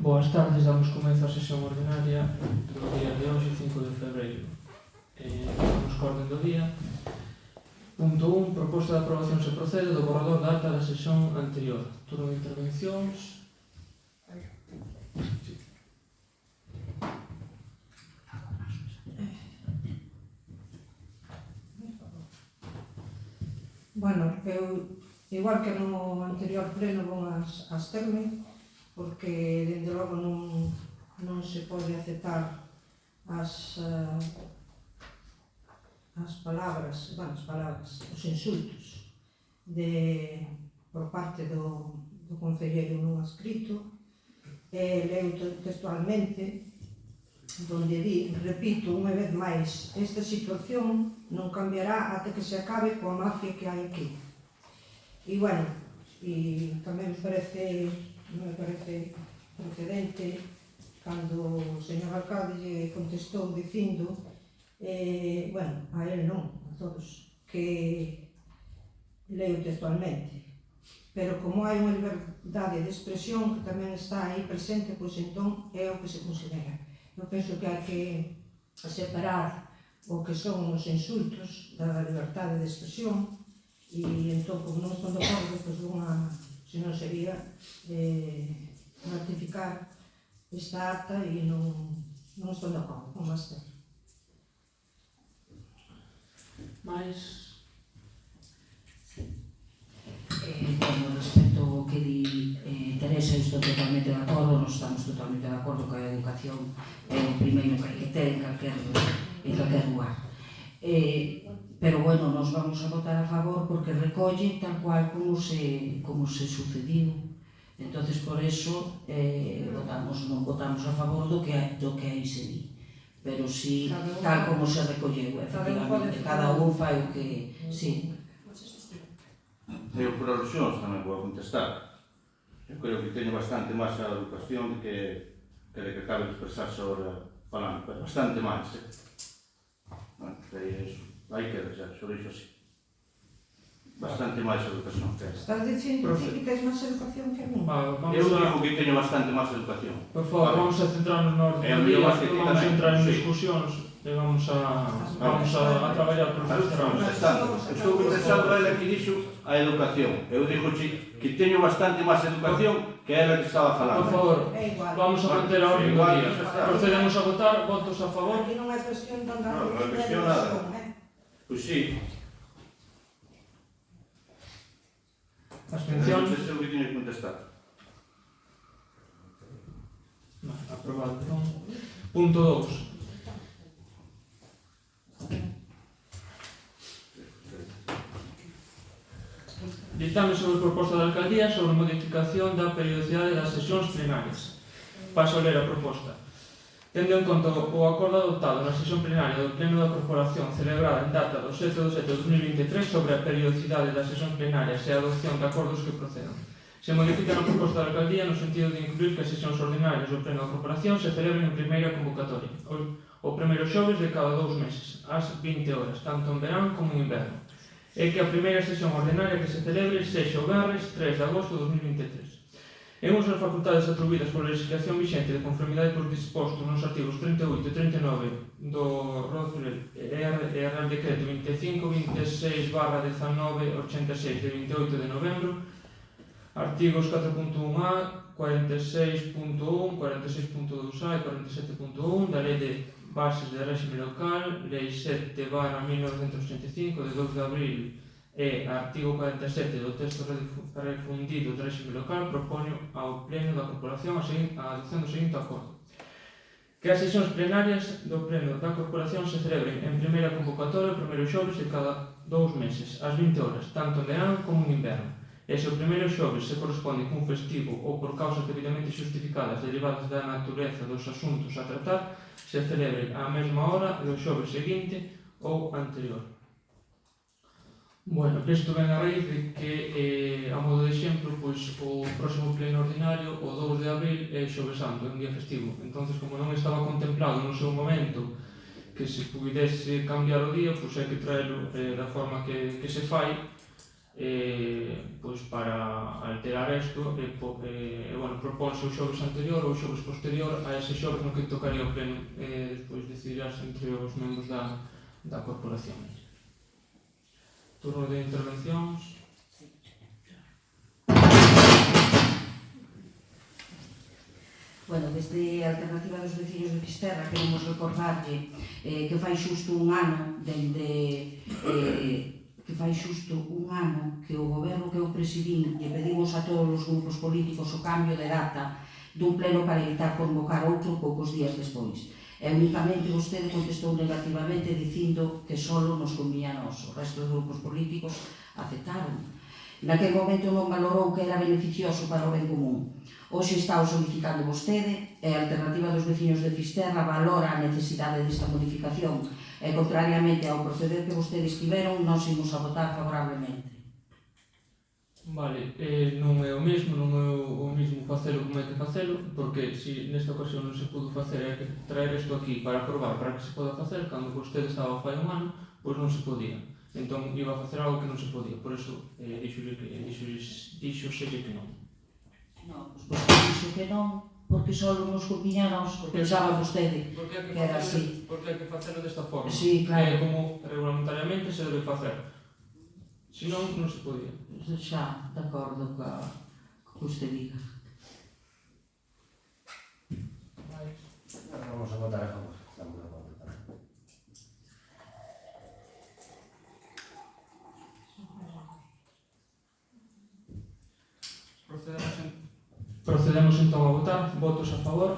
Boas tardes, damos comezo a sesión ordinaria do día de hoxe, 5 de febreiro. Vamos co orden do día. Punto 1. Proposta de aprobación se procede do borrador da ata da sesión anterior. Turno de intervencións. Bueno, eu, igual que no anterior pleno, vou absterme, porque, dende logo, non se pode aceptar as palabras, os insultos por parte do concelleiro non adscrito. Leo textualmente, donde di, repito unha vez máis, esta situación non cambiará até que se acabe coa mafia que hai aquí. E, bueno, tamén me parece procedente cando o señor alcalde lle contestou dicindo, bueno, a él non, a todos, que leo textualmente, pero como hai unha liberdade de expresión que tamén está aí presente, pois entón é o que se considera. Eu penso que hai que separar o que son os insultos da liberdade de expresión e entón, como non estou de acordo, pois se non sería ratificar esta acta e non estou de acordo con máster. Mais? Bueno, respecto ao que di Teresa, estou totalmente de acordo, nós estamos totalmente de acordo que a educación é o primeiro que hai que ter en calquer lugar. Pero, bueno, nos vamos a votar a favor porque recolle tal cual como se sucediu. Entonces, por eso, non votamos a favor do que aí se di. Pero si, tal como se recolleu, efectivamente, cada un fai o que... Sí. Eu, por alusións, tamén vou contestar. Eu creo que teño bastante máis a educación que de que cabe expresarse ahora falando, pero bastante máis, Bueno, aí queda xa, xo dixo así. Bastante máis a educación que esta. Estás dicindo que tens máis educación que a mí? Eu digo que teño bastante máis educación. Por favor, vamos a centrarnos no orden do día, vamos a entrar en discusións e vamos a traballar por os tramos. Estou contestando a ela que dixo a educación. Eu digo que teño bastante máis educación que ela que estaba falando. Por favor, vamos a manter a orden do día. Procedemos a votar, votos a favor. Aquí non é cuestión de andar Non é cuestión nada. Pois sí. Abstención. Non sei o que teño que contestar. Aprobado. Punto 2. Ditame sobre a proposta da alcaldía sobre a modificación da periodicidade das sesións plenarias. Paso a ler a proposta. Tendo en conta o acordo adoptado na sesión plenaria do Pleno da Corporación celebrada en data do 7/7/2023 sobre a periodicidade das sesións plenarias e a adopción de acordos que procedan, se modifica a proposta da alcaldía no sentido de incluir que as sesións ordinarias do Pleno da Corporación se celebren en primeira convocatoria, o primeiro xoves de cada 2 meses, ás 20 horas, tanto en verán como en inverno, e que a primeira sesión ordinaria que se celebre sexa o venres 3 de agosto de 2023. En uso das facultades atribuídas pola legislación vixente de conformidade por disposto nos artigos 38 e 39 do Real Decreto 2526/1986 de 28 de novembro, artigos 4.1a, 46.1, 46.2a e 47.1 da Lei de Bases de Réxime Local, Lei 7/1985 de 2 de abril e artigo 47 do texto refundido do réxime local, propoño ao Pleno da Corporación a adopción do seguinte acordo. Que as sesións plenarias do Pleno da Corporación se celebren en primeira convocatoria o primeiro xoves de cada 2 meses, ás 20 horas, tanto en verán como en inverno. E se o primeiro xoves se corresponde cun festivo ou por causas debidamente xustificadas derivadas da natureza dos asuntos a tratar, se celebre á mesma hora do xoves seguinte ou anterior. Bueno, isto ven a raíz de que, a modo de exemplo, pois, o próximo pleno ordinario, o 2 de abril, é xoves santo, é un día festivo. Entonces, como non estaba contemplado no seu momento que se pudese cambiar o día, pois hai que traelo da forma que se fai, pois para alterar isto, propónse o xoves anterior ou o xoves posterior a ese xoves no que tocaría o pleno, despois decidirás entre os membros da corporación. Turno de intervencións. Bueno, desde a Alternativa dos Veciños de Fisterra queremos recordarlle que fai xusto un ano que o goberno que eu presidín lle pedimos a todos os grupos políticos o cambio de data dun pleno para evitar convocar outro poucos días despois. E únicamente vostede contestou negativamente dicindo que só nos convía a nós. O resto dos grupos políticos aceptaron. Naquel momento non valorou que era beneficioso para o ben común. Hoxe está o solicitando vostede e a Alternativa dos Veciños de Fisterra valora a necesidade desta modificación e, contrariamente ao proceder que vostedes tiveron, nós imos a votar favorablemente. Vale, non é o mesmo facelo como hai que facelo, porque se nesta ocasión non se pudo facer, hai que traer isto aquí para aprobar, para que se poda facer, cando vostede estaba fai un ano, pois non se podía. Entón iba a facer algo que non se podía, por iso díxoselle que non. Non, pois dixo que non, porque só nos conviña a nós, pensaba vostede que era así. Porque hai que facelo desta forma. Sí, claro. Como regulamentariamente se debe facer. Se non, non se podía. Xa, de acordo co que usted diga. Vamos a votar a favor. Estamos a favor tamén. Procedemos entón a votar. Votos a favor.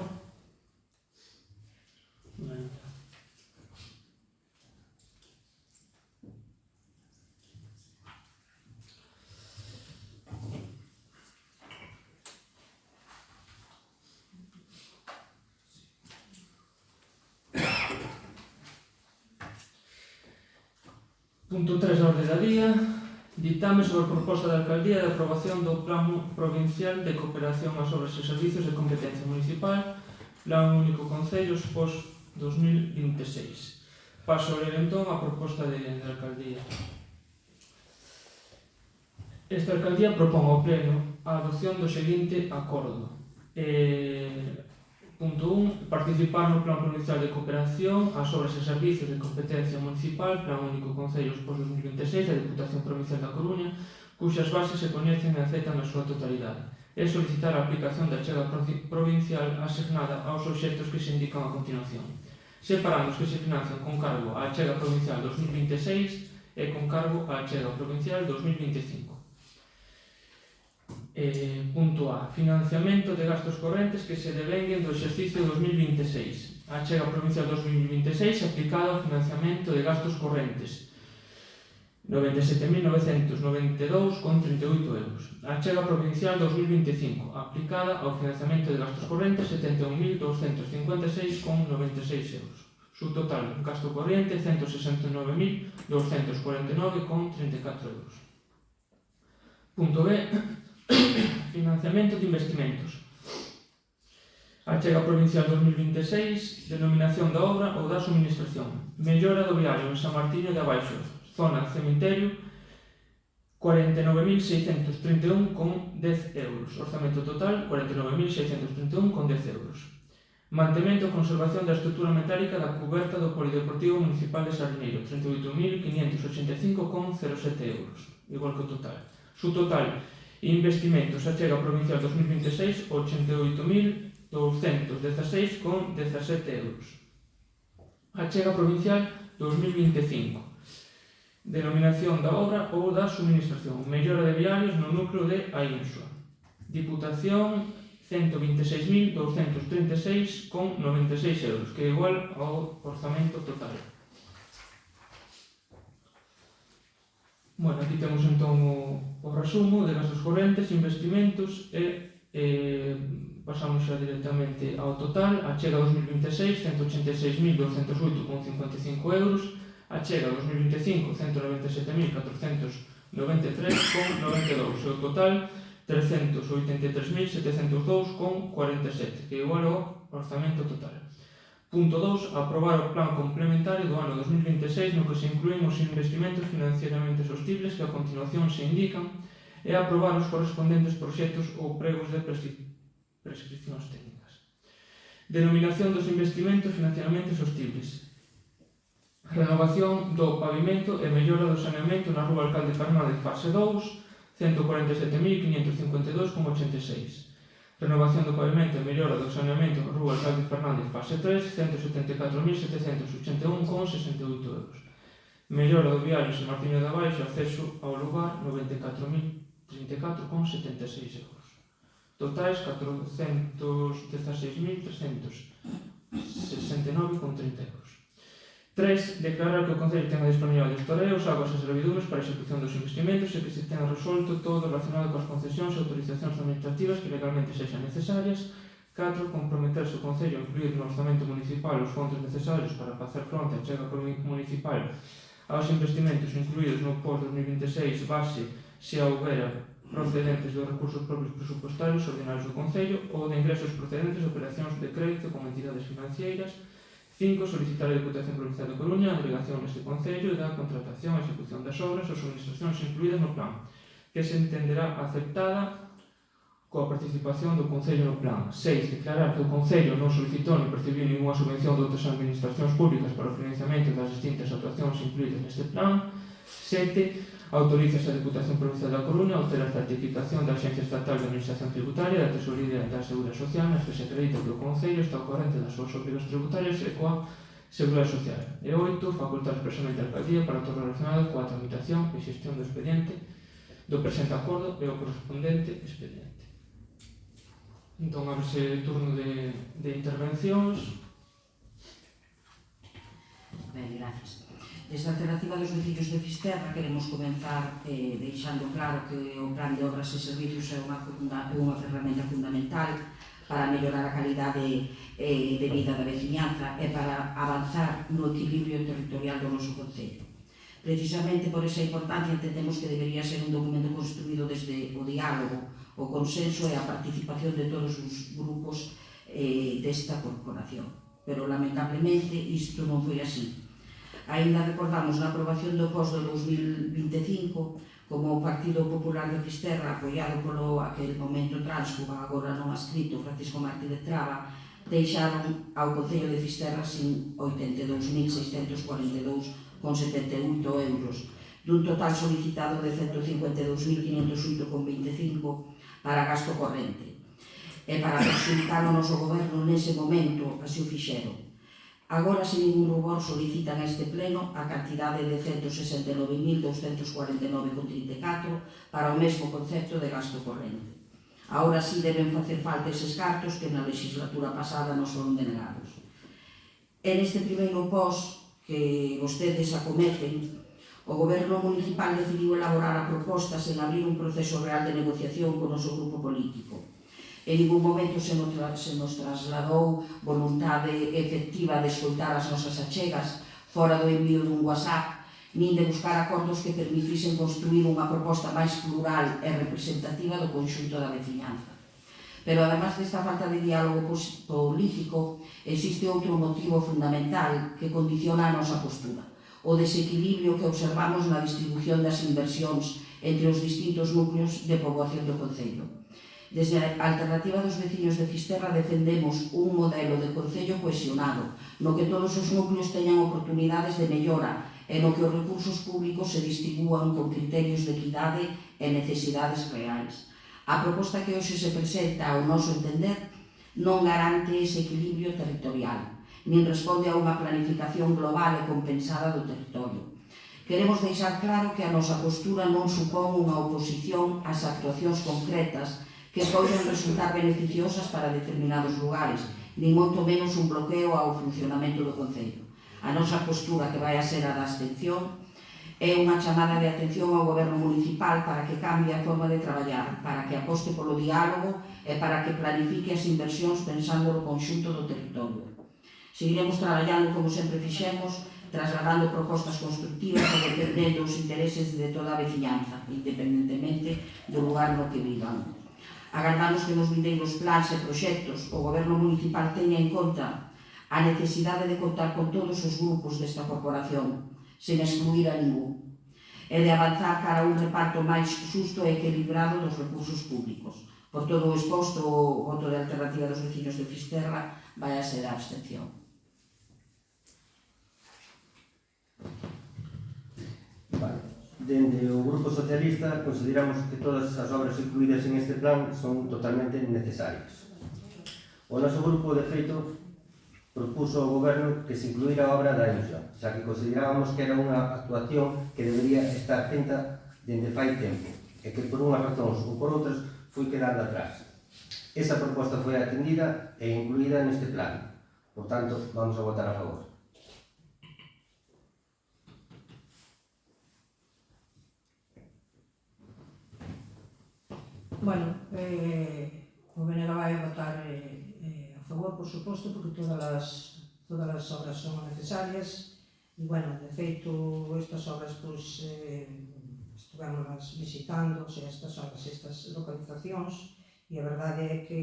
Punto 3 da orde do día. Ditame sobre a proposta da Alcaldía de aprobación do Plan Provincial de Cooperación ás Obras e Servizos de Competencia Municipal, Plan Único Concellos pos-2026. Paso a ler entón a proposta da Alcaldía. Esta Alcaldía propón ao Pleno a adopción do seguinte acordo. Punto 1. Participar no Plan Provincial de Cooperación ás Obras e Servizos de Competencia Municipal, Plan Único Concellos pos-2026 da Diputación Provincial da Coruña, cuxas bases se coñecen e aceitan na súa totalidade. É solicitar a aplicación da achega provincial asignada aos obxectos que se indican a continuación. Separando os que se financian con cargo á achega provincial 2026 e con cargo á achega provincial 2025. Punto A. Financiamento de gastos correntes que se devenguen do exercicio 2026. A achega provincial 2026 aplicada ao financiamento de gastos correntes 97.992,38 euros. A achega provincial 2025 aplicada ao financiamento de gastos correntes 71.256,96 euros. Su total gasto corriente 169.249,34 euros. Punto B. Financiamento de investimentos. Achega provincial 2026, denominación da obra ou da suministración. Mellora do viario en San Martiño de Abaixo, zona cemiterio, 49.631,10 euros. Orzamento total, 49.631,10 euros. Mantemento e conservación da estrutura metálica da cuberta do Polideportivo Municipal de Salineiro, 38.585,07 euros, igual que o total. Su total, investimentos achega provincial 2026, 88.216,17 euros. Achega provincial 2025. Denominación da obra ou da suministración. Mellora de viarios no núcleo de Ainsua. Diputación 126.236,96 euros, que é igual ao orzamento total. Bueno, aquí temos entón o resumo de gastos correntes, investimentos e pasamos xa directamente ao total. Achega 2026, 186.208,55 euros. Achega 2025, 197.493,92. E o total, 383.702,47, que é igual ao orzamento total. Punto 2. Aprobar o plan complementario do ano 2026 no que se inclúen os investimentos financieramente sostibles que a continuación se indican e aprobar os correspondentes proxectos ou pregos de prescripcións técnicas. Denominación dos investimentos financieramente sostibles. Renovación do pavimento e mellora do saneamento na Rúa Alcalde Fernández fase 2, 147.552,86. Renovación do pavimento e mellora do saneamento na Rúa Alcalde Fernández fase 3, 174.781,68 euros. Mellora do viario San Martiño de Abaixo, acceso ao lugar, 94.034,76 euros. Totais, 416.369,30 euros. 3. Declarar que o Concello tenga disponibilidade os torreos, aguas e servidumes para a execución dos investimentos e que se tenha resolto todo relacionado coas concesións e autorizacións administrativas que legalmente sexan necesarias. 4. Comprometerse o Concello a incluir no orzamento municipal os fondos necesarios para facer fronte á chega municipal aos investimentos incluídos no pós-2026 base se houbera procedentes dos recursos propios presupuestarios ordinarios do Concello ou de ingresos procedentes de operacións de crédito con entidades financeiras. 5. Solicitar a Deputación Provincial de Coruña a delegación neste Concello da contratación e execución das obras ou subministracións incluídas no plan, que se entenderá aceptada coa participación do Concello no plan. 6. Declarar que o Concello non solicitou ni percibiu ninguna subvención de outras administracións públicas para o financiamento das distintas actuacións incluídas neste plan. 7. Autorízase a Deputación Provincial da Coruña a obter a certificación da Axencia Estatal de Administración Tributaria da Tesorería da Seguridade Social nas que se acredita que o Concello está ao corrente das súas obrigas tributarias e coa Seguridade Social. E 8. Facultar expresamente a Alcaldía para todo relacionado coa tramitación e xestión do expediente do presente acordo e o correspondente expediente. Entón, abre-se turno de intervencións. Ben, gracias. Desde a Alternativa dos Veciños de Fisterra queremos comenzar deixando claro que o Plan de Obras e Servicios é unha ferramenta fundamental para mellorar a calidade de vida da veciñanza e para avanzar no equilibrio territorial do noso concello. Precisamente por esa importancia entendemos que debería ser un documento construído desde o diálogo, o consenso e a participación de todos os grupos desta corporación. Pero, lamentablemente, isto non foi así. Ainda recordamos na aprobación do POS do 2025 como o Partido Popular de Fisterra, apoiado polo aquel momento tránsfuga, agora non adscrito, Francisco Martínez Traba, deixaron ao Concello de Fisterra sin 82.642,78 euros, dun total solicitado de 152.508,25 para gasto corrente. E para facilitar o noso goberno nese momento, así o fixeron. Agora, sen ningún rubor, solicitan a este pleno a cantidade de 169.249,34 para o mesmo concepto de gasto corrente. Agora sí deben facer falta eses cartos que na legislatura pasada nos foron denegados. En este primeiro POS que vostedes acometen, o Goberno Municipal decidiu elaborar a proposta sen abrir un proceso real de negociación con o noso grupo político. En ningún momento se nos trasladou voluntade efectiva de escoitar as nosas achegas fora do envío dun WhatsApp, nin de buscar acordos que permitisen construir unha proposta máis plural e representativa do conxunto da veciñanza. Pero, además desta falta de diálogo político, existe outro motivo fundamental que condiciona a nosa postura: o desequilibrio que observamos na distribución das inversións entre os distintos núcleos de poboación do Concello. Desde a Alternativa dos Veciños de Fisterra defendemos un modelo de concello cohesionado, no que todos os núcleos teñan oportunidades de mellora e no que os recursos públicos se distribúan con criterios de equidade e necesidades reais. A proposta que hoxe se presenta, ao noso entender, non garante ese equilibrio territorial, nin responde a unha planificación global e compensada do territorio. Queremos deixar claro que a nosa postura non supón unha oposición ás actuacións concretas que poden resultar beneficiosas para determinados lugares, nin moito menos un bloqueo ao funcionamento do Concello. A nosa postura, que vai a ser a da abstención, é unha chamada de atención ao Goberno Municipal para que cambie a forma de traballar, para que aposte polo diálogo e para que planifique as inversións pensando no conxunto do territorio. Seguiremos traballando como sempre fixemos, trasladando propostas constructivas e defendendo os intereses de toda a veciñanza, independentemente do lugar no que vivan. Agardamos que nos vindeiros plans e proxectos o Goberno Municipal teña en conta a necesidade de contar con todos os grupos desta corporación, sen excluir a ningún, e de avanzar cara a un reparto máis xusto e equilibrado dos recursos públicos. Por todo o exposto, o voto de alternativa dos vecinos de Fisterra vai a ser a abstención. Vale. Dende o Grupo Socialista consideramos que todas as obras incluídas en este plan son totalmente necesarias. O noso grupo, de feito, propuso ao Goberno que se incluíra a obra da Isla, xa que considerábamos que era unha actuación que debería estar atenta dende fai tempo e que por unhas razóns ou por outras foi quedando atrás. Esa proposta foi atendida e incluída neste plan. Por tanto, vamos a votar a favor. Bueno, o BNG vai a votar a favor, por suposto, porque todas as obras son necesarias e, bueno, de feito, estas obras, pois, estivemos visitando, estas obras, estas localizacións, e a verdade é que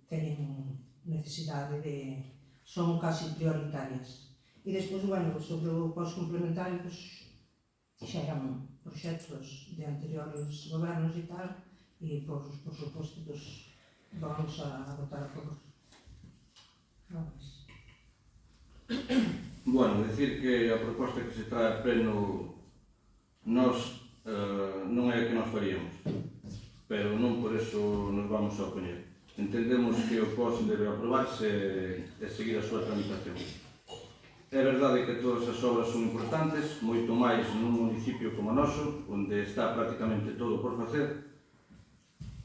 teñen necesidade de... son casi prioritarias. E despois, bueno, sobre o pós-complementario, pois, xa eran proxectos de anteriores gobernos e tal, e, por suposto, pois, vamos a votar a favor. Bueno, decir que a proposta que se trae a pleno nos non é a que nos faríamos, pero non por eso nos vamos a opoñer. Entendemos que o POS debe aprobarse e seguir a súa tramitación. É verdade que todas as obras son importantes, moito máis nun municipio como o noso, onde está prácticamente todo por facer.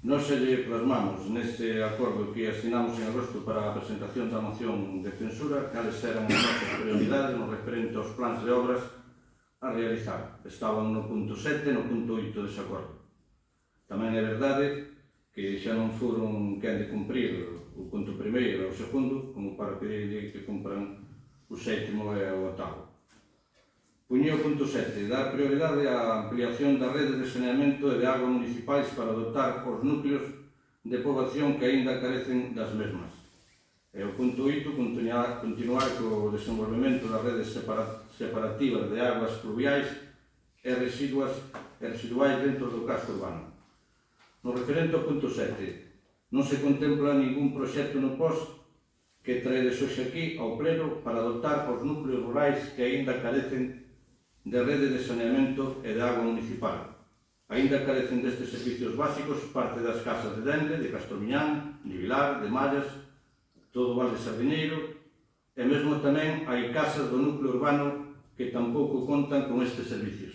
Nós se lle plasmamos neste acordo que asinamos en agosto para a presentación da moción de censura cales eran as nosas prioridades no referente aos plans de obras a realizar. Estaban no punto 7 e no punto 8 dese acordo. Tamén é verdade que xa non foron quen de cumprir o punto primeiro e o segundo, como para pedirle que cumpran o sétimo e o octavo. Puñía o punto 7, dar prioridade á ampliación da rede de saneamento e de auga municipais para dotar os núcleos de poboación que aínda carecen das mesmas. E o punto 8, continuar co desenvolvemento das redes separativas de augas pluviais e residuais dentro do casco urbano. No referente ao punto 7, non se contempla ningún proxecto no POS que traedes hoxe aquí ao pleno para dotar os núcleos rurais que aínda carecen de rede de saneamento e de agua municipal. Aínda carecen destes servicios básicos parte das casas de Dende, de Castromiñán, de Vilar, de Mallas, todo o Val de Sardiñeiro, e mesmo tamén hai casas do núcleo urbano que tampouco contan con estes servicios.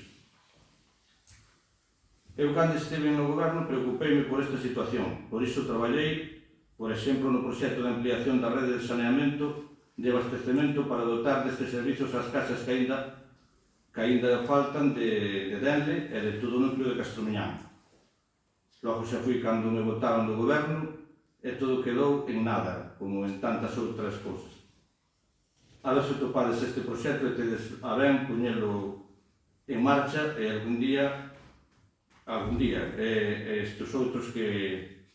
Eu, cando estive no goberno, preocupeime por esta situación. Por iso traballei, por exemplo, no proxecto de ampliación da rede de saneamento de abastecemento para dotar destes servicios as casas que aínda faltan de Dende e de todo o núcleo de Castromiñán. Logo xa fui cando me botaron do goberno e todo quedou en nada, como en tantas outras cousas. A ver se topades este proxecto e tedes a ben poñelo en marcha e algún día estes outros que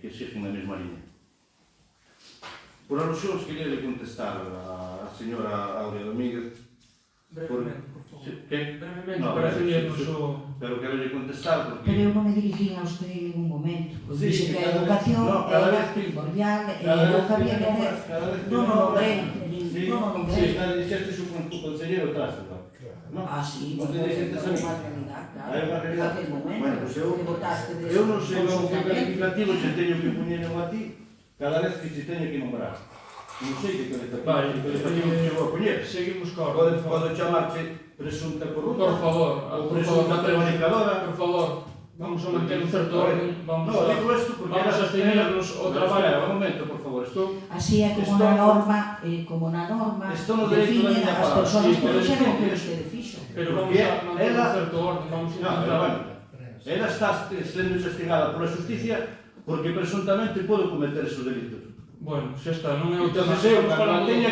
siguen na mesma liña. Por alusións, queria contestar a señora Aurea Domínguez. Brevemente, por favor. Que? Brevemente, No, para ceñirnos pero quero contestar porque... Pero eu non me dirigín a usted en ningún momento. Sí, Dixe que a cada vez- educación no, cada era vez que- primordial e cada vez non cabía que que nombras, cada vez que non o nombras. nombré, Sí, non o sí, nombré. dixeste o conselleiro Tráfico. ¿No? Ah, sí, Non te porque dixeste é a mí. unha realidad, claro. Hai unha realidad. Naquel momento, Bueno, pues eu votaste non sei o que conjuntamente. calificativo se teño que poñer a ti cada vez que se teño que nombrar. Non sei que calificativo se vou a poñer. seguimos ca orden. Pode chamarche presunta corrupta. Por favor, ou presunta prevaricadora. por favor, vamos a manter un certo orden, vamos No, a... digo isto porque vamos a ceñirnos ao traballo. Un momento, por favor. Así é como na norma Isto no dereito da definen miña as fala. persoas Sí, que pero fixeron o que define- vostede fixo. Pero vamos Porque a manter ela- un certo orden, vamos a No, pero intentar... bueno, ela está sendo investigada pola justicia porque presuntamente pode cometer esos delitos. Bueno, xa está, non é o tema. Entonces eu, Estamos cando la falando- teña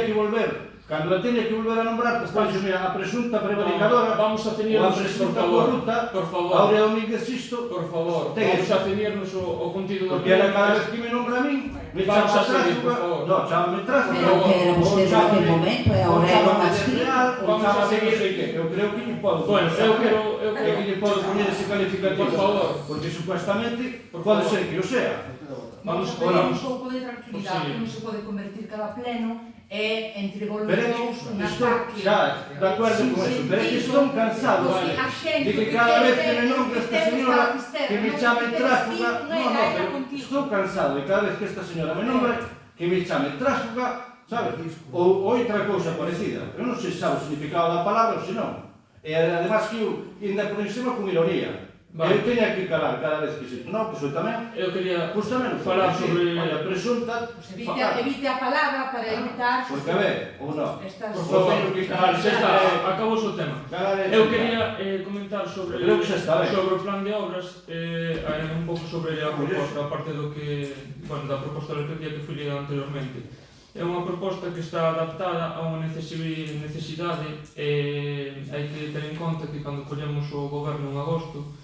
que volver a nombrar, pues mira, a presunta prevaricadora, Vamos a ou a ceñirnos, por presunta favor, corrupta, por favor, Aurea Domínguez Sisto, por favor, ten vamos esa. a ceñirnos ao contido do Porque ela cada vez que me nombra a min, Me Vamos chama a seguir, por tránsfuga, favor. no, chámame tránsfuga, Pero que era vostede naquele momento e agora é chámame máis desleal, ou Vamos a chámame seguir. non sei que. Eu creo que lle podo Bueno, contestar. eu quero que lle podo poñer ese calificativo. Por favor. Porque supuestamente Por pode favor. ser que o sea. Vamos a a pedir un vamos. pouco de tranquilidade, Sí. que non se pode convertir cada pleno entre Pero os é que dous un estou, ataque. xa, de acuerdo con eso, pero é que estou cansado, Porque vale, a xente de que que cada vez quere que me nombra esta señora que me chame tránsfuga, no, pero estou cansado de cada vez que esta señora me nombra que me chame tránsfuga, sabes, ou outra cousa parecida. Eu non sei se sabe o significado da palabra ou se non. E además que eu, ainda por encima con ironía. Vale. Eu teña que calar cada vez que se... Non, pois eu tamén, Eu quería justamente, falar sí, sobre... olha, presunta, Pues evite a palabra para evitar porque a ver, ou non. estas Por Vou favor, teño que vale, calar, xa está, acabou o seu tema. calar e Eu sentar. quería comentar sobre Creo que xa está ben. sobre o plan de obras, un pouco sobre a proposta, aparte do que, bueno, da proposta da alcaldía que foi lida anteriormente. É unha proposta que está adaptada a unha necesidade hai que ter en conta que cando collemos o goberno en agosto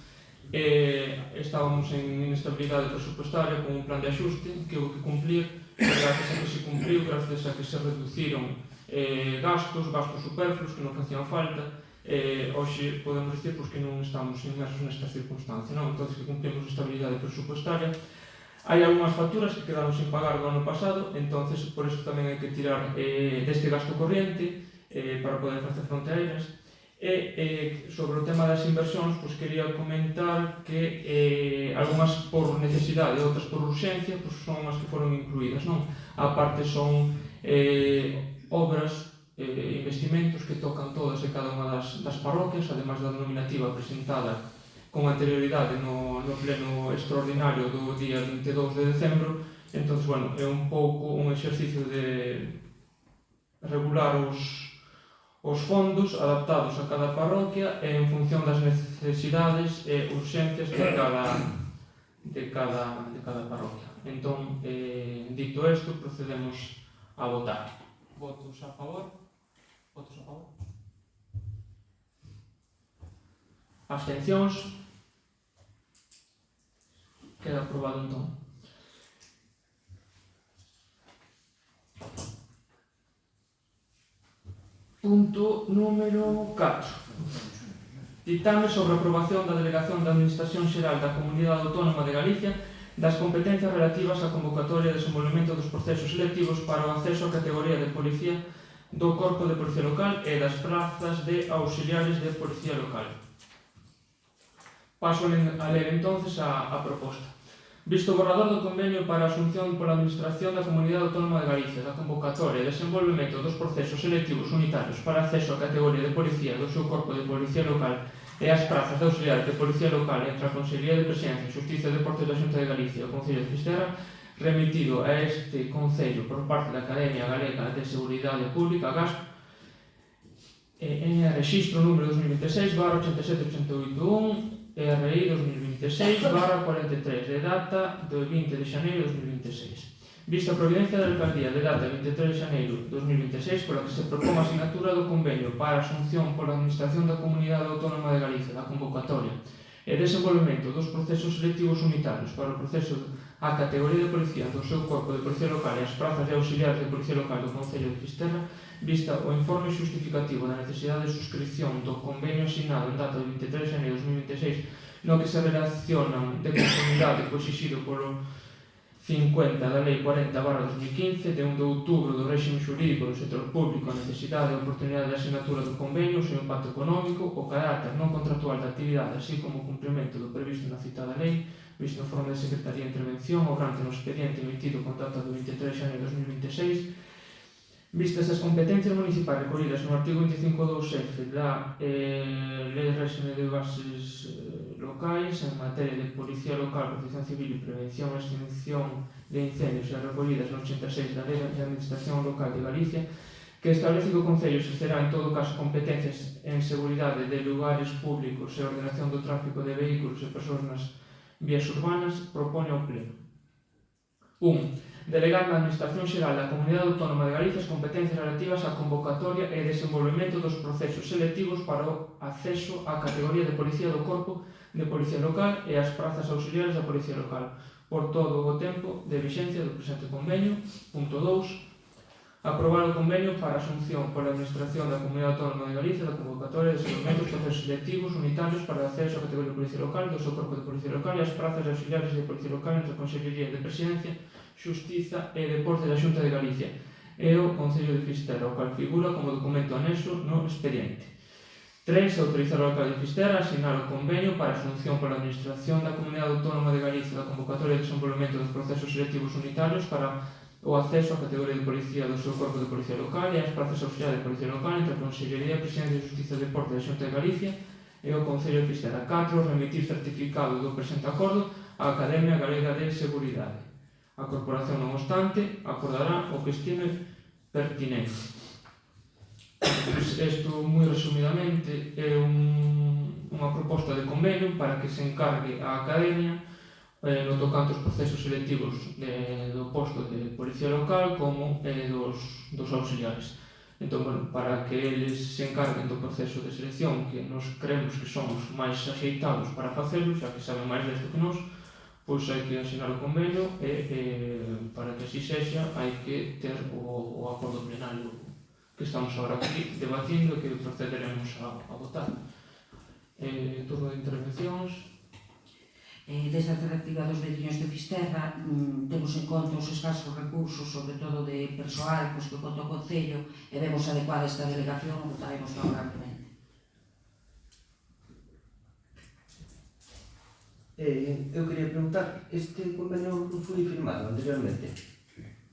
estábamos en inestabilidade presupuestaria con un plan de axuste que houve que cumplir, gracias a que se cumpliu, gracias a que se reduciron gastos superfluos que non facían falta. Hoxe podemos dicir que non estamos inmersos nestas circunstancias, non? Entón, que cumplimos a estabilidade presupuestaria. Hai algunhas facturas que quedaron sin pagar do ano pasado, entonces por eso tamén hai que tirar deste gasto corriente para poder facer fronte a elas. Sobre o tema das inversións, pois quería comentar que algunhas por necesidade e outras por urxencia pois son as que foron incluídas, non? A parte son obras, investimentos que tocan todas e cada unha das parroquias, ademais da nominativa presentada con anterioridade no pleno extraordinario do día 22 de decembro. Entón, bueno, é un pouco un exercicio de regular os fondos adaptados a cada parroquia e en función das necesidades e urxencias de cada parroquia. Entón, dito isto, procedemos a votar. Votos a favor? Votos a favor? Abstencións? Queda aprobado entón. Punto número 4. Ditame sobre a aprobación da Delegación da Administración Xeral da Comunidade Autónoma de Galicia das competencias relativas á convocatoria e desenvolvemento dos procesos selectivos para o acceso á categoría de policía do Corpo de Policía Local e das prazas de auxiliares de Policía Local. Paso a ler entonces a proposta. Visto o borrador do convenio para a asunción pola Administración da Comunidade Autónoma de Galicia da convocatoria e desenvolvemento dos procesos selectivos unitarios para acceso á categoría de policía do seu Corpo de Policía Local e as prazas de auxiliar de Policía Local entre a Consellería de Presidencia, Xustiza e Deportes da Xunta de Galicia e o Concello de Fisterra, remitido a este Concello por parte da Academia Galega de Seguridade Pública, GASP, en registro número 2026/87881, ERI 2026/43, de data do 20 de xaneiro de 2026. Vista a providencia da Alcaldía de data 23 de xaneiro de 2026, pola que se propón a asignatura do convenio para a asunción pola Administración da Comunidade Autónoma de Galicia da convocatoria e desenvolvemento dos procesos selectivos unitarios para o proceso á categoría de policía do seu Corpo de Policía Local e as prazas de auxiliares de Policía Local do Concello de Fisterra, vista o informe xustificativo da necesidade de suscripción do convenio asignado en data de 23 de xaneiro de 2026 no que se relacionan de conformidade co exixido polo 50 da Lei 40/2015 de 1 de outubro do réxime xurídico do sector público, a necesidade e a oportunidade de asignatura do convenio, o seu impacto económico, o carácter non contractual da actividade, así como o cumprimento do previsto na citada lei, visto no informe da Secretaría de Intervención, obrante no expediente emitido con data do 23 de xaneiro de 2026, vistas as competencias municipais recollidas no artigo 25.2f da Lei de Réxime de Bases Locais en materia de Policía Local, Protección Civil e Prevención e Extinción de Incendios e recollidas no 86 da Lei de Administración Local de Galicia, que establece que o Concello exercerá en todo caso competencias en seguridade de lugares públicos e ordenación do tráfico de vehículos e persoas nas vías urbanas, propone ao Pleno. 1. Delegar na Administración Xeral da Comunidade Autónoma de Galicia as competencias relativas á convocatoria e desenvolvemento dos procesos selectivos para o acceso á categoría de policía do Corpo de Policía Local e as prazas auxiliares da Policía Local, por todo o tempo de vixencia do presente convenio. Punto 2. Aprobar o convenio para a asunción pola Administración da Comunidade Autónoma de Galicia da convocatoria de segmentos de procesos selectivos unitarios para o acceso á categoría de Policía Local do seu corpo de Policía Local e as prazas de auxiliares de Policía Local entre a Consellería de Presidencia, Xustiza e Deportes da Xunta de Galicia e o Concello de Fisterra, o cual figura como documento anexo no expediente. 3. Autorizar ao alcalde de Fisterra a asignar o convenio para a asunción pola Administración da Comunidade Autónoma de Galicia da convocatoria de desenvolvemento dos procesos selectivos unitarios para o acceso á categoría de policía do seu corpo de Policía Local e as prazas auxiliares de Policía Local entre a Consellería de Presidencia de Xustiza e Deporte da Xunta de Galicia e o Concello de Fisterra. 4. Remitir certificado do presente acordo á Academia Galega de Seguridade. A Corporación, non obstante, acordará o que estime pertinente. Isto, moi resumidamente, é unha proposta de convenio para que se encargue a Academia no tocante aos procesos selectivos do posto de Policía Local como dos auxiliares. Entón, bueno, para que eles se encarguen do proceso de selección, que nos creemos que somos máis axeitados para facelo, xa que saben máis desto que nós, pois hai que asinar o convenio e para que así sexa hai que ter o acordo plenario que estamos agora aquí debatindo e que procederemos a votar. Turno de intervencións. Desde a alternativa dos veciños de Fisterra temos en conta os escasos recursos, sobre todo de persoal, pois que conta o Concello, e vemos adecuada esta delegación, votaremos favorablemente. Eu quería preguntar, este convenio non foi firmado anteriormente?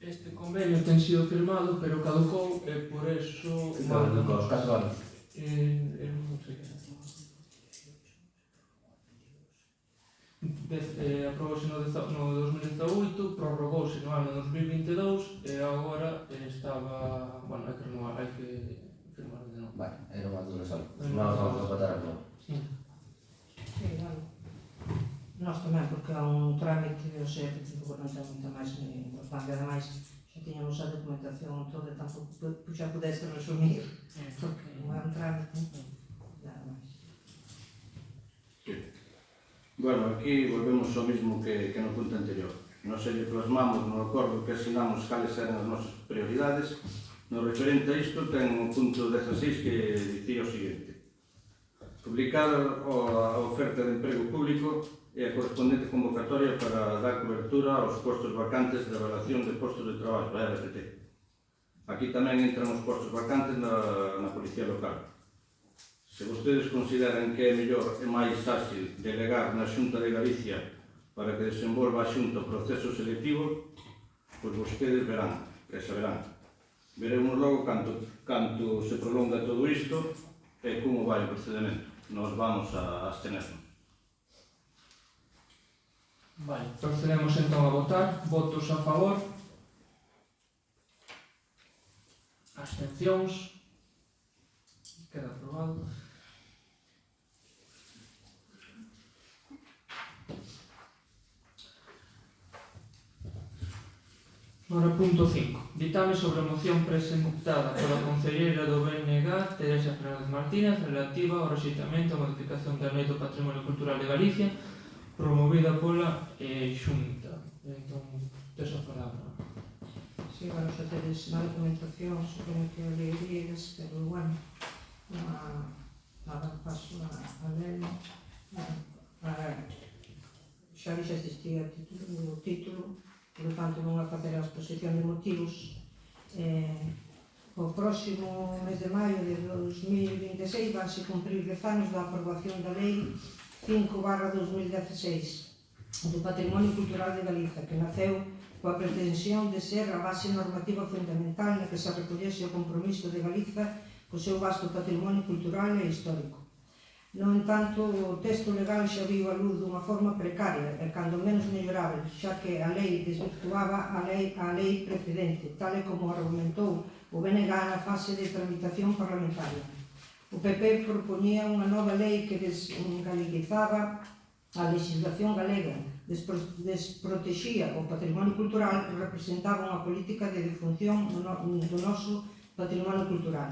Este convenio ten sido firmado, pero caducou e por eso... Caducou aos 4 anos. Non sei. Aprobouse no 2018, prorrogouse no ano 2022 e agora estaba... Bueno, hai que renovar, hai que firmar de novo. Vale, era unha dúra só. Nós vamos a votar a novo. Sí, bueno. Nós tamén, porque é un trámite, o sea, que tampouco non ten moita máis importancia, ademais, xa tiñamos a documentación toda, tampouco xa pudeste resumir, porque non é un trámite, nada máis. Bueno, aquí volvemos ao mismo que no punto anterior. Nos lle plasmamos no acordo que asinamos cales eran as nosas prioridades. No referente a isto, ten o punto 16 que dicía o seguinte: publicar a oferta de emprego público e a correspondente convocatoria para dar cobertura aos postos vacantes da relación de postos de traballo, a RPT. Aquí tamén entran os postos vacantes na Policía Local. Se vostedes consideran que é mellor e máis áxil delegar na Xunta de Galicia para que desenvolva a Xunta o proceso selectivo, pois vostedes verán, e saberán. Veremos logo canto se prolonga todo isto e como vai o procedimento. Nos vamos a abstenernos. Vale, procedemos entón a votar. Votos a favor. Abstencións. Queda aprobado. Ora, punto 5. Ditame sobre a moción presentada pola concelleira do BNG, Teresa Fernández Martínez, relativa ao rexeitamento e modificación da Lei do Patrimonio Cultural de Galicia, promovida pola Xunta. Entón, tes a palabra. Sí, bueno, xa tedes na documentación, supoño que a leeríades, pero bueno, a dar paso a lei. Xa dixestes ti o título, por tanto non a facer a exposición de motivos. O próximo mes de maio de 2026 vanse cumprir 10 anos da aprobación da Lei 5/2016 do Patrimonio Cultural de Galicia, que naceu coa pretensión de ser a base normativa fundamental na que se recollese o compromiso de Galicia co seu vasto patrimonio cultural e histórico. No entanto, o texto legal xa viu a luz dunha forma precaria e cando menos mellorável, xa que a lei desvirtuaba a lei precedente, tal e como argumentou o BNG na fase de tramitación parlamentaria. O PP propoñía unha nova lei que desgaleguizaba a legislación galega, desprotexía o patrimonio cultural e representaba unha política de difunción do noso patrimonio cultural.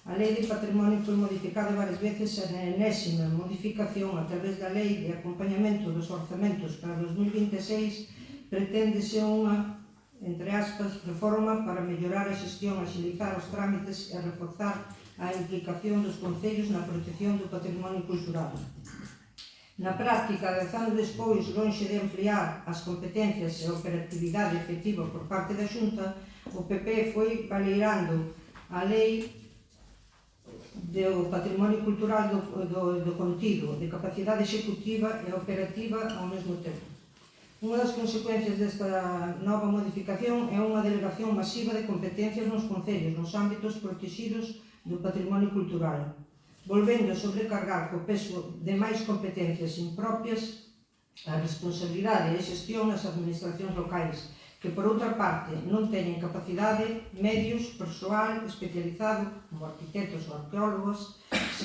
A Lei de Patrimonio foi modificada varias veces e na enésima modificación a través da Lei de Acompañamento dos Orzamentos para 2026 preténdese unha, entre aspas, reforma para mellorar a xestión, axilizar os trámites e reforzar a implicación dos concellos na protección do patrimonio cultural. Na práctica, 10 anos despois, lonxe de ampliar as competencias e a operatividade efectiva por parte da Xunta, o PP foi baleirando a lei do patrimonio cultural do contido, de capacidade executiva e operativa ao mesmo tempo. Unha das consecuencias desta nova modificación é unha delegación masiva de competencias nos concellos, nos ámbitos protegidos do patrimonio cultural, volvendo a sobrecargar co peso de máis competencias impropias a responsabilidade e xestión nas administracións locais, que por outra parte non teñen capacidade, medios, persoal especializado, como arquitectos ou arqueólogos,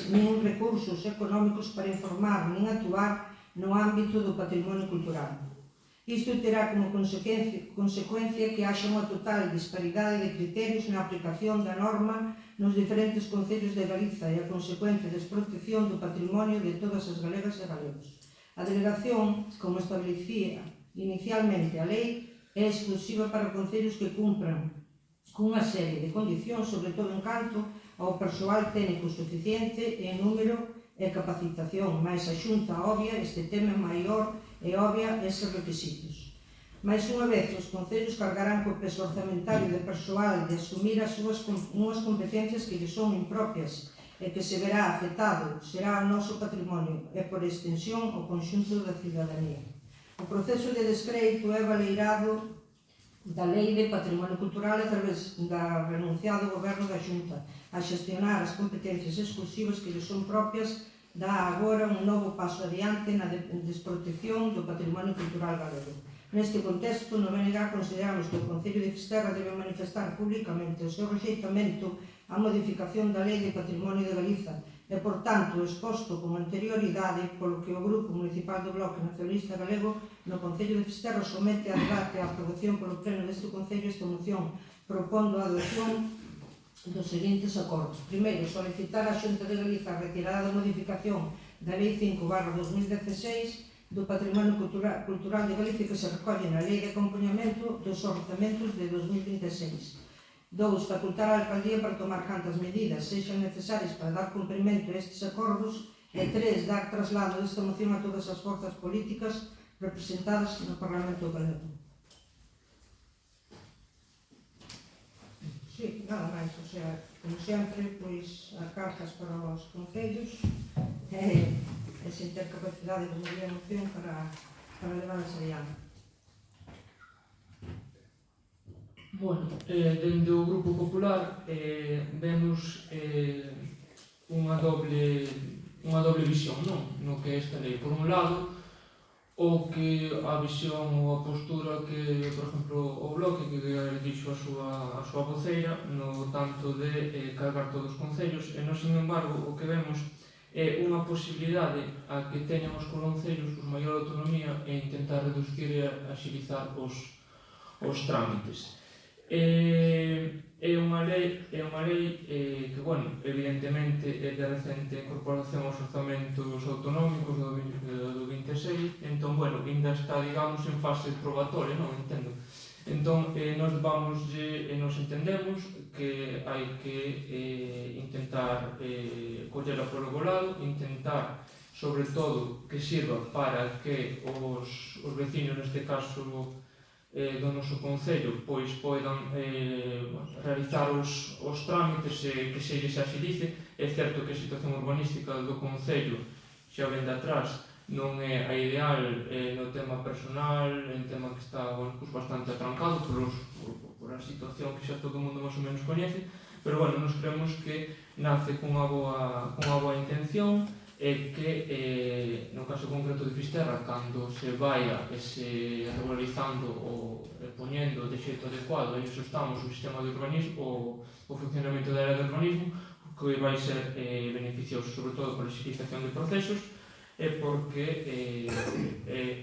nin recursos económicos para informar nin actuar no ámbito do patrimonio cultural. Isto terá como consecuencia que haxa unha total disparidade de criterios na aplicación da norma nos diferentes concellos de Galiza e a consecuente desprotección do patrimonio de todas as galegas e galegos. A delegación, como establecía inicialmente a lei, é exclusiva para concellos que cumpran cunha serie de condicións, sobre todo en canto ao persoal técnico suficiente en número e capacitación, máis a Xunta obvia este tema maior e obvia eses requisitos. Mais unha vez, os concellos cargarán co peso orzamentario de persoal de asumir as súas unhas competencias que lles son impropias e que se verá afectado será o noso patrimonio e, por extensión, o conxunto da cidadanía. O proceso de descrédito é baleirado da Lei de Patrimonio Cultural a través da renuncia do Goberno da Xunta a xestionar as competencias exclusivas que lles son propias dá agora un novo paso adiante na desprotección do patrimonio cultural galego. Neste contexto, no BNG consideramos que o Concello de Fisterra debe manifestar públicamente o seu rexeitamento á modificación da Lei de Patrimonio de Galiza e, por tanto, exposto con anterioridade polo que o Grupo Municipal do Bloque Nacionalista Galego no Concello de Fisterra somete a debate e a aprobación polo Pleno deste Concello esta moción propondo a adopción dos seguintes acordos. Primeiro, solicitar á Xunta de Galiza a retirada da modificación da Lei 5/2016 do Patrimonio Cultural de Galicia que se recolle na Lei de Acompañamento dos Orzamentos de 2026. 2. Facultar a Alcaldía para tomar cantas medidas sexan necesarias para dar cumprimento a estes acordos. E 3. Dar traslado desta moción a todas as forzas políticas representadas no Parlamento Galego. Sí, nada máis, o sea, como sempre, pois, as cartas para os concellos e sen ter capacidade de mover a moción para levarlas adiante. Bueno, dende o Grupo Popular vemos unha doble visión, non? No que é esta lei. Por un lado, o que a visión ou a postura que, por exemplo, o Bloque que dixo a súa voceira no tanto de cargar todos os concellos e non, sin embargo, o que vemos é unha posibilidade a que teñan os concellos con maior autonomía e intentar reducir e axilizar os trámites. É unha lei que, bueno, evidentemente é de recente incorporación aos orzamentos autonómicos do 26, entón, bueno, ainda está, digamos, en fase probatoria, non entendo. Entón, nos entendemos que hai que intentar collera polo lado, intentar, sobre todo, que sirva para que os veciños, neste caso, do noso Concello, pois poidan realizar os trámites e que se lles axilice. É certo que a situación urbanística do Concello xa ven de atrás non é a ideal no tema personal, en tema que está, bueno, pues bastante atrancado por a situación que xa todo o mundo máis ou menos coñece, pero, bueno, nos creemos que nace cunha boa intención e que, no caso concreto de Fisterra, cando se vaia e se regularizando ou poñendo de xeito adecuado, e iso estamos, o sistema de urbanismo, o funcionamento da área de urbanismo, que vai ser beneficioso, sobre todo, por a agilización de procesos, e porque,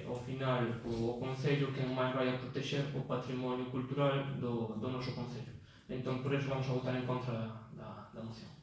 ao final, o Concello quen máis vai a protexer o patrimonio cultural do noso Concello. Entón, por iso vamos a votar en contra da moción.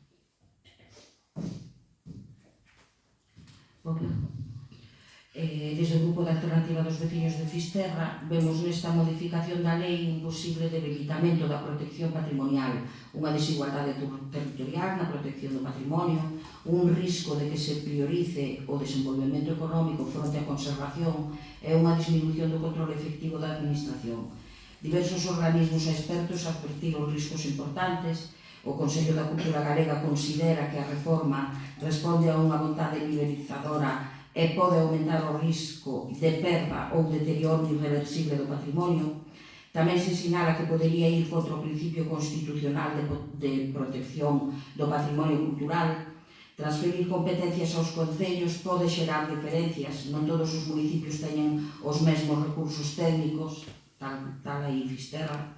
Desde o Grupo de Alternativa dos Veciños de Fisterra vemos nesta modificación da lei un posible debilitamento da protección patrimonial, unha desigualdade territorial na protección do patrimonio, un risco de que se priorice o desenvolvemento económico fronte á conservación e unha disminución do control efectivo da administración. Diversos organismos e expertos advertiron riscos importantes. O Consello da Cultura Galega considera que a reforma responde a unha vontade liberalizadora e pode aumentar o risco de perda ou deterioro irreversible do patrimonio. Tamén se sinala que podería ir contra o principio constitucional de protección do patrimonio cultural. Transferir competencias aos concellos pode xerar diferencias. Non todos os municipios teñen os mesmos recursos técnicos, tal aí Fisterra,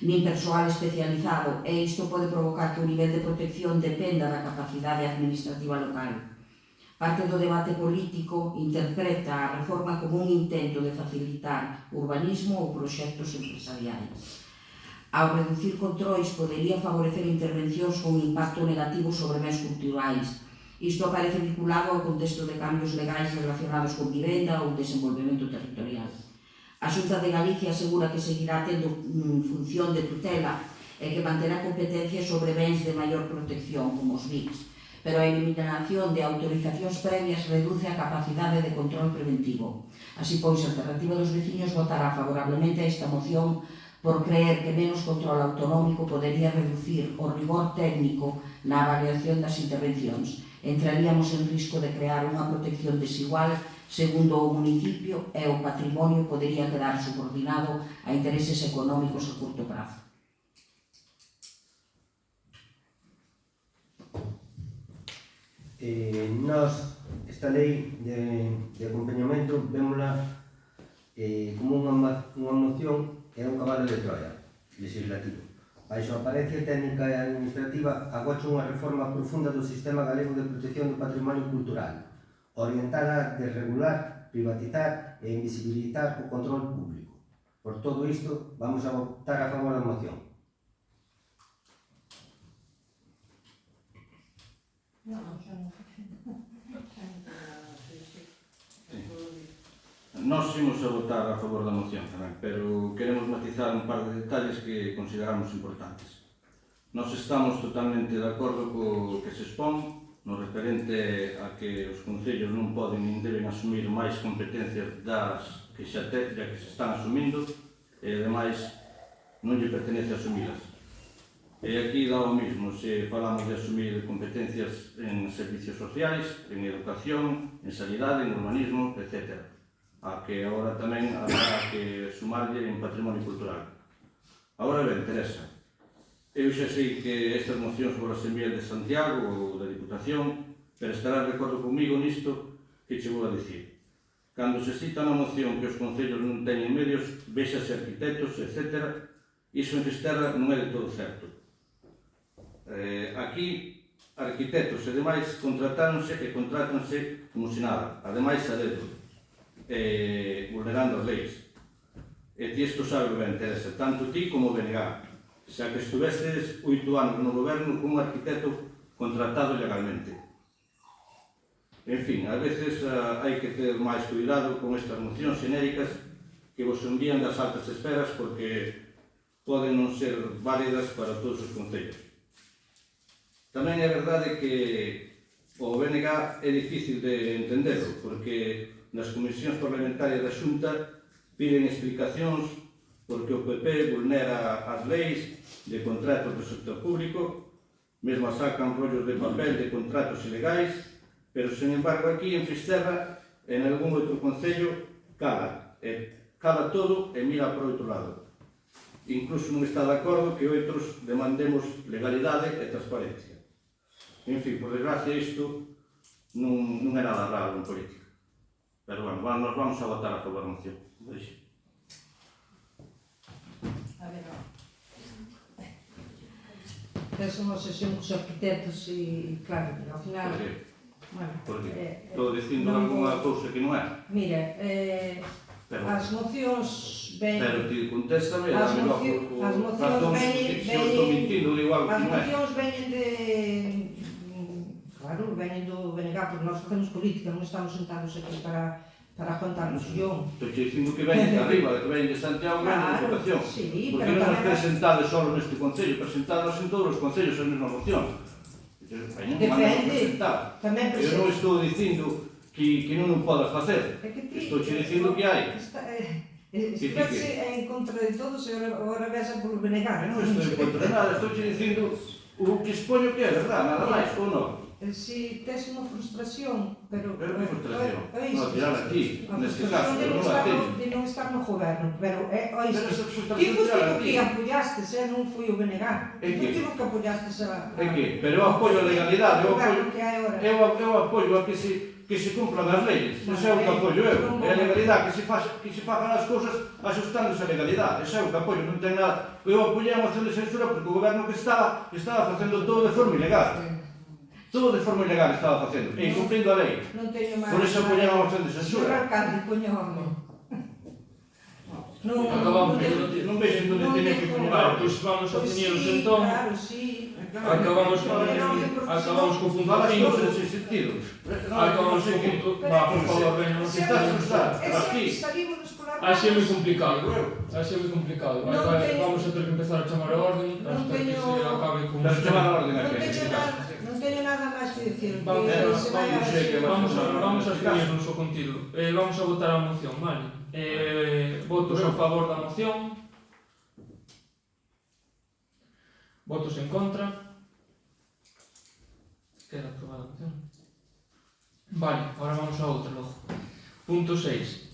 nin persoal especializado, e isto pode provocar que o nivel de protección dependa da capacidade administrativa local. Parte do debate político interpreta a reforma como un intento de facilitar urbanismo ou proxectos empresariais. Ao reducir controis podería favorecer intervencións con impacto negativo sobre bens culturais. Isto aparece vinculado ao contexto de cambios legais relacionados con vivenda ou desenvolvemento territorial. A Xunta de Galicia asegura que seguirá tendo función de tutela e que manterá competencias sobre bens de maior protección, como os BICs, pero a eliminación de autorizacións previas reduce a capacidade de control preventivo. Así pois, a Alternativa dos Veciños votará favorablemente a esta moción por creer que menos control autonómico podería reducir o rigor técnico na avaliación das intervencións. Entraríamos en risco de crear unha protección desigual segundo o municipio e o patrimonio podería quedar subordinado a intereses económicos a curto prazo. Nós, esta lei de acompañamento, vémola como unha moción e un cabalo de Troia legislativo. Baixo a aparencia técnica e administrativa, agocha unha reforma profunda do sistema galego de protección do patrimonio cultural, orientada a desregular, privatizar e invisibilitar o control público. Por todo isto, vamos a votar a favor da moción. Nós imos a votar a favor da moción tamén, pero queremos matizar un par de detalles que consideramos importantes. Nós estamos totalmente de acordo co que se expón no referente a que os concellos non poden nin deben asumir máis competencias das que xa se están asumindo e, ademais, non lle pertenece asumilas. E aquí dá o mismo se falamos de asumir competencias en servicios sociais, en educación, en sanidade, en urbanismo, etc. A que agora tamén habrá que sumarlle en patrimonio cultural. Agora ben, Teresa, eu xa sei que estas mocións vos as envían de Santiago ou da Diputación, pero estarás de acordo comigo nisto que che vou a dicir. Cando se cita na moción que os concellos non teñen medios, véxase arquitectos, etc., iso en Fisterra non é de todo certo. Aquí, arquitectos e demais contratáronse e contrátanse como se nada, ademais a dedo, vulnerando as leis. E ti isto sabe ben, Teresa, tanto ti como o BNG, xa que estuvestes 8 anos no goberno con un arquitecto contratado legalmente. En fin, a veces hai que ter máis cuidado con estas mocións xenéricas que vos envían das altas esferas porque poden non ser válidas para todos os concellos. Tamén é verdade que o BNG é difícil de entenderlo, porque nas comisións parlamentarias da Xunta piden explicacións porque o PP vulnera as leis de contratos do sector público, mesmo sacan rollos de papel de contratos ilegais, pero, sen embargo, aquí en Fisterra, en algún outro concello, cala todo e mira por outro lado. Incluso non está de acordo que outros demandemos legalidade e transparencia. En fin, por desgracia, isto non é nada raro en política. Pero, bueno, nos vamos a votar a favor da moción. A ver, Tes unha sesión cos arquitectos e, claro, ao final... Por qué? Estou dicindo alguna cousa que non é? Mira, as mocións ven... Pero ti contéstame, as mocións veñen... Se eu estou mentindo, digo algo que non é. As mocións veñen de... Claro, veñen do BNG, porque nós facemos política, non estamos sentados aquí para para aguantar o sillón. Estou che dicindo que veñen de arriba, que veñen de Santiago, veñen de Diputación. Sí, Porque pero non nos tamén... presentades só neste Concello, presentadas en todos os Concellos a mesma moción. Veñen, mandan a Depende. presentar. Tamén Eu non estou dicindo que non o podas facer. É que ti... Estou che dicindo que hai. Estivese en contra de todos e agora ves a por benegar. Non estou en contra de nada, estou che dicindo o que expoño que é, verdad? Nada máis, ou non? Si tes unha frustración, pero... Pero que frustración? é Non, tirar aquí, a neste frustración caso, de eu non non a estar teño. de non estar no goberno, pero é Pero isto. esa Ti frustración foste tirar o aquí. que apoiastes, non foi o benegar. É Ti que? foste o que apoiastes a... É que? Pero eu apoio a legalidade, eu apoio... que hai agora. Eu apoio a que se cumplan as leyes, ese é o que apoio eu. É a legalidade, que se fagan as cousas ajustándose a legalidade, ese é o que apoio, non ten nada. Eu apoiei a moción de censura porque o goberno que estaba facendo todo de forma ilegal. Todo de forma ilegal estaba facendo, e incumplindo a lei. Non teño máis. Por eso apoiei a moción de Señor censura. alcalde, poña orden. Acabamos, Non vexen onde teñen que poñer Vale, a pois vamos a Pois ceñirnos sí, entón. claro, sí. Acabamos co punto Falas 5. cousas sen sentido. Acabamos co punto... Va, por favor, veña, non se Estás frustrado, aquí. Salimos pola Así é moi complicado. Así é moi complicado. Non teño- Vamos a ter que empezar a chamar a orden Non hasta que teño- se acabe con... Pero chamar a orden Non aquí. teño nada máis que dicir. Vamos que a- se vai a... Vamos a escribirnos o contido. Vamos a votar a moción, vale? Votos a favor da moción. Votos en contra. Queda aprobada a moción. Vale, ahora vamos a outra logo. Punto 6.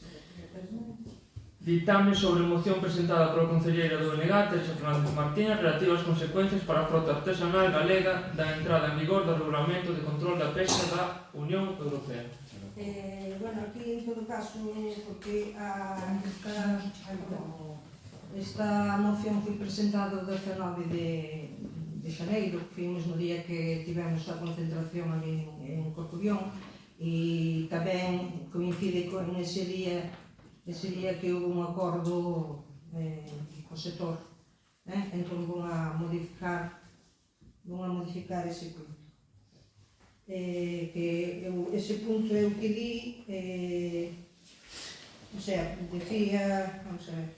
Ditame sobre moción presentada pola concelleira do BNG, Teresa Fernández Martínez, relativa ás consecuencias para a frota artesanal galega da entrada en vigor do Regulamento de Control da Pesca da Unión Europea. Bueno, aquí en todo caso, porque esta moción foi presentada o 19 de xaneiro, que foi o mesmo día que tivemos a concentración ali en Corcubión, e tamén coincide con ese día que houve un acordo co sector, entón vão a modificar ese punto. Ese punto é o que di, o sea, decía, vamos a ver,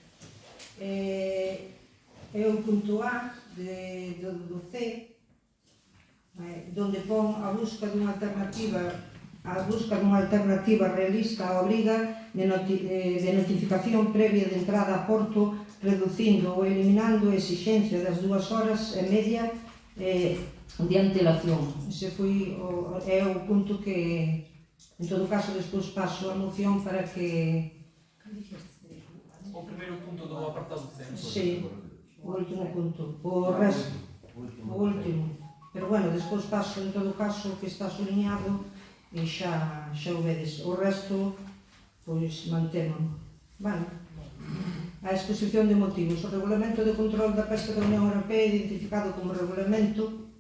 é o punto A do C, donde pon a busca dunha alternativa realista á obriga de notificación previa de entrada a porto, reducindo ou eliminando a exixencia das 2 horas e media de antelación. Ese é o punto que, en todo caso, despois paso a moción para que... O primeiro punto do apartado C. Sí, o último punto. O resto, o último. Pero bueno, despois paso, en todo caso, que está sublinhado e xa o vedes. O resto, pois, mantémolo. Vale. A exposición de motivos. O Regulamento de Control da Pesca da Unión Europea, identificado como Regulamento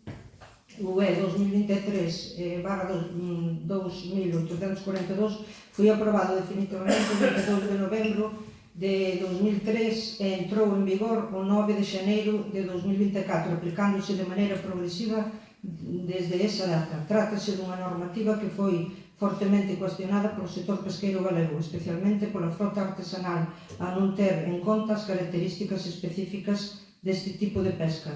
UE 2023/2842, foi aprobado definitivamente o 22 de novembro de 2003 e entrou en vigor o 9 de xaneiro de 2024, aplicándose de maneira progresiva desde esa data. Trátase dunha normativa que foi fortemente cuestionada polo sector pesqueiro galego, especialmente pola frota artesanal, a non ter en conta as características específicas deste tipo de pesca.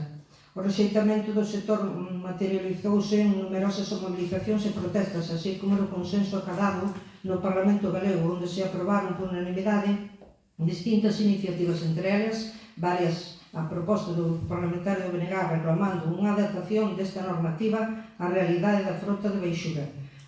O rexeitamento do sector materializouse en numerosas mobilizacións e protestas, así como no consenso acadado no Parlamento galego, onde se aprobaron por unanimidade distintas iniciativas, entre elas varias a proposta do parlamentario do BNG reclamando unha adaptación desta normativa á realidade da frota de baixura.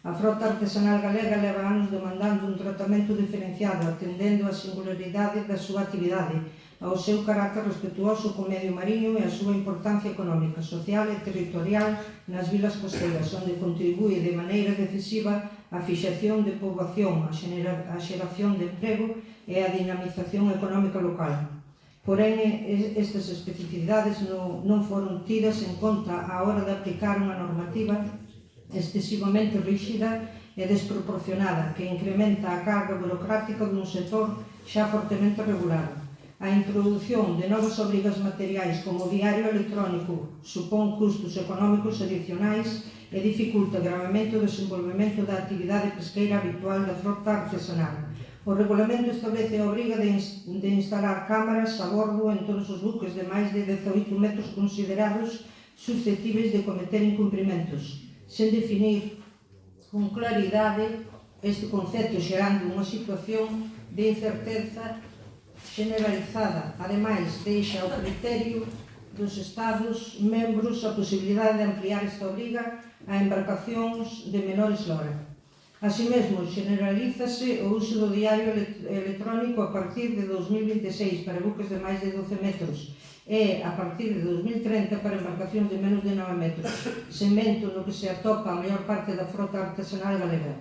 A frota artesanal galega leva anos demandando un tratamento diferenciado, atendendo á singularidade da súa actividade, ao seu carácter respetuoso co medio mariño e a súa importancia económica, social e territorial nas vilas costeiras, onde contribúe de maneira decisiva a fixación de poboación, a xeración de emprego e a dinamización económica local. Porén, estas especificidades non foron tidas en conta á hora de aplicar unha normativa excesivamente rígida e desproporcionada que incrementa a carga burocrática dun sector xa fortemente regulado. A introdución de novas obrigas materiais como o diario electrónico supón custos económicos adicionais e dificulta gravemente o desenvolvemento da actividade pesqueira habitual da frota artesanal. O regulamento establece a obriga de instalar cámaras a bordo en todos os buques de máis de 18 metros considerados susceptíveis de cometer incumprimentos, sen definir con claridade este concepto, xerando unha situación de incerteza generalizada. Ademais, deixa ao criterio dos Estados membros a posibilidade de ampliar esta obriga a embarcacións de menores lora. Así mesmo, generalízase o uso do diario electrónico a partir de 2026 para buques de máis de 12 metros e a partir de 2030 para embarcacións de menos de 9 metros, segmento no que se atopa a maior parte da frota artesanal galega.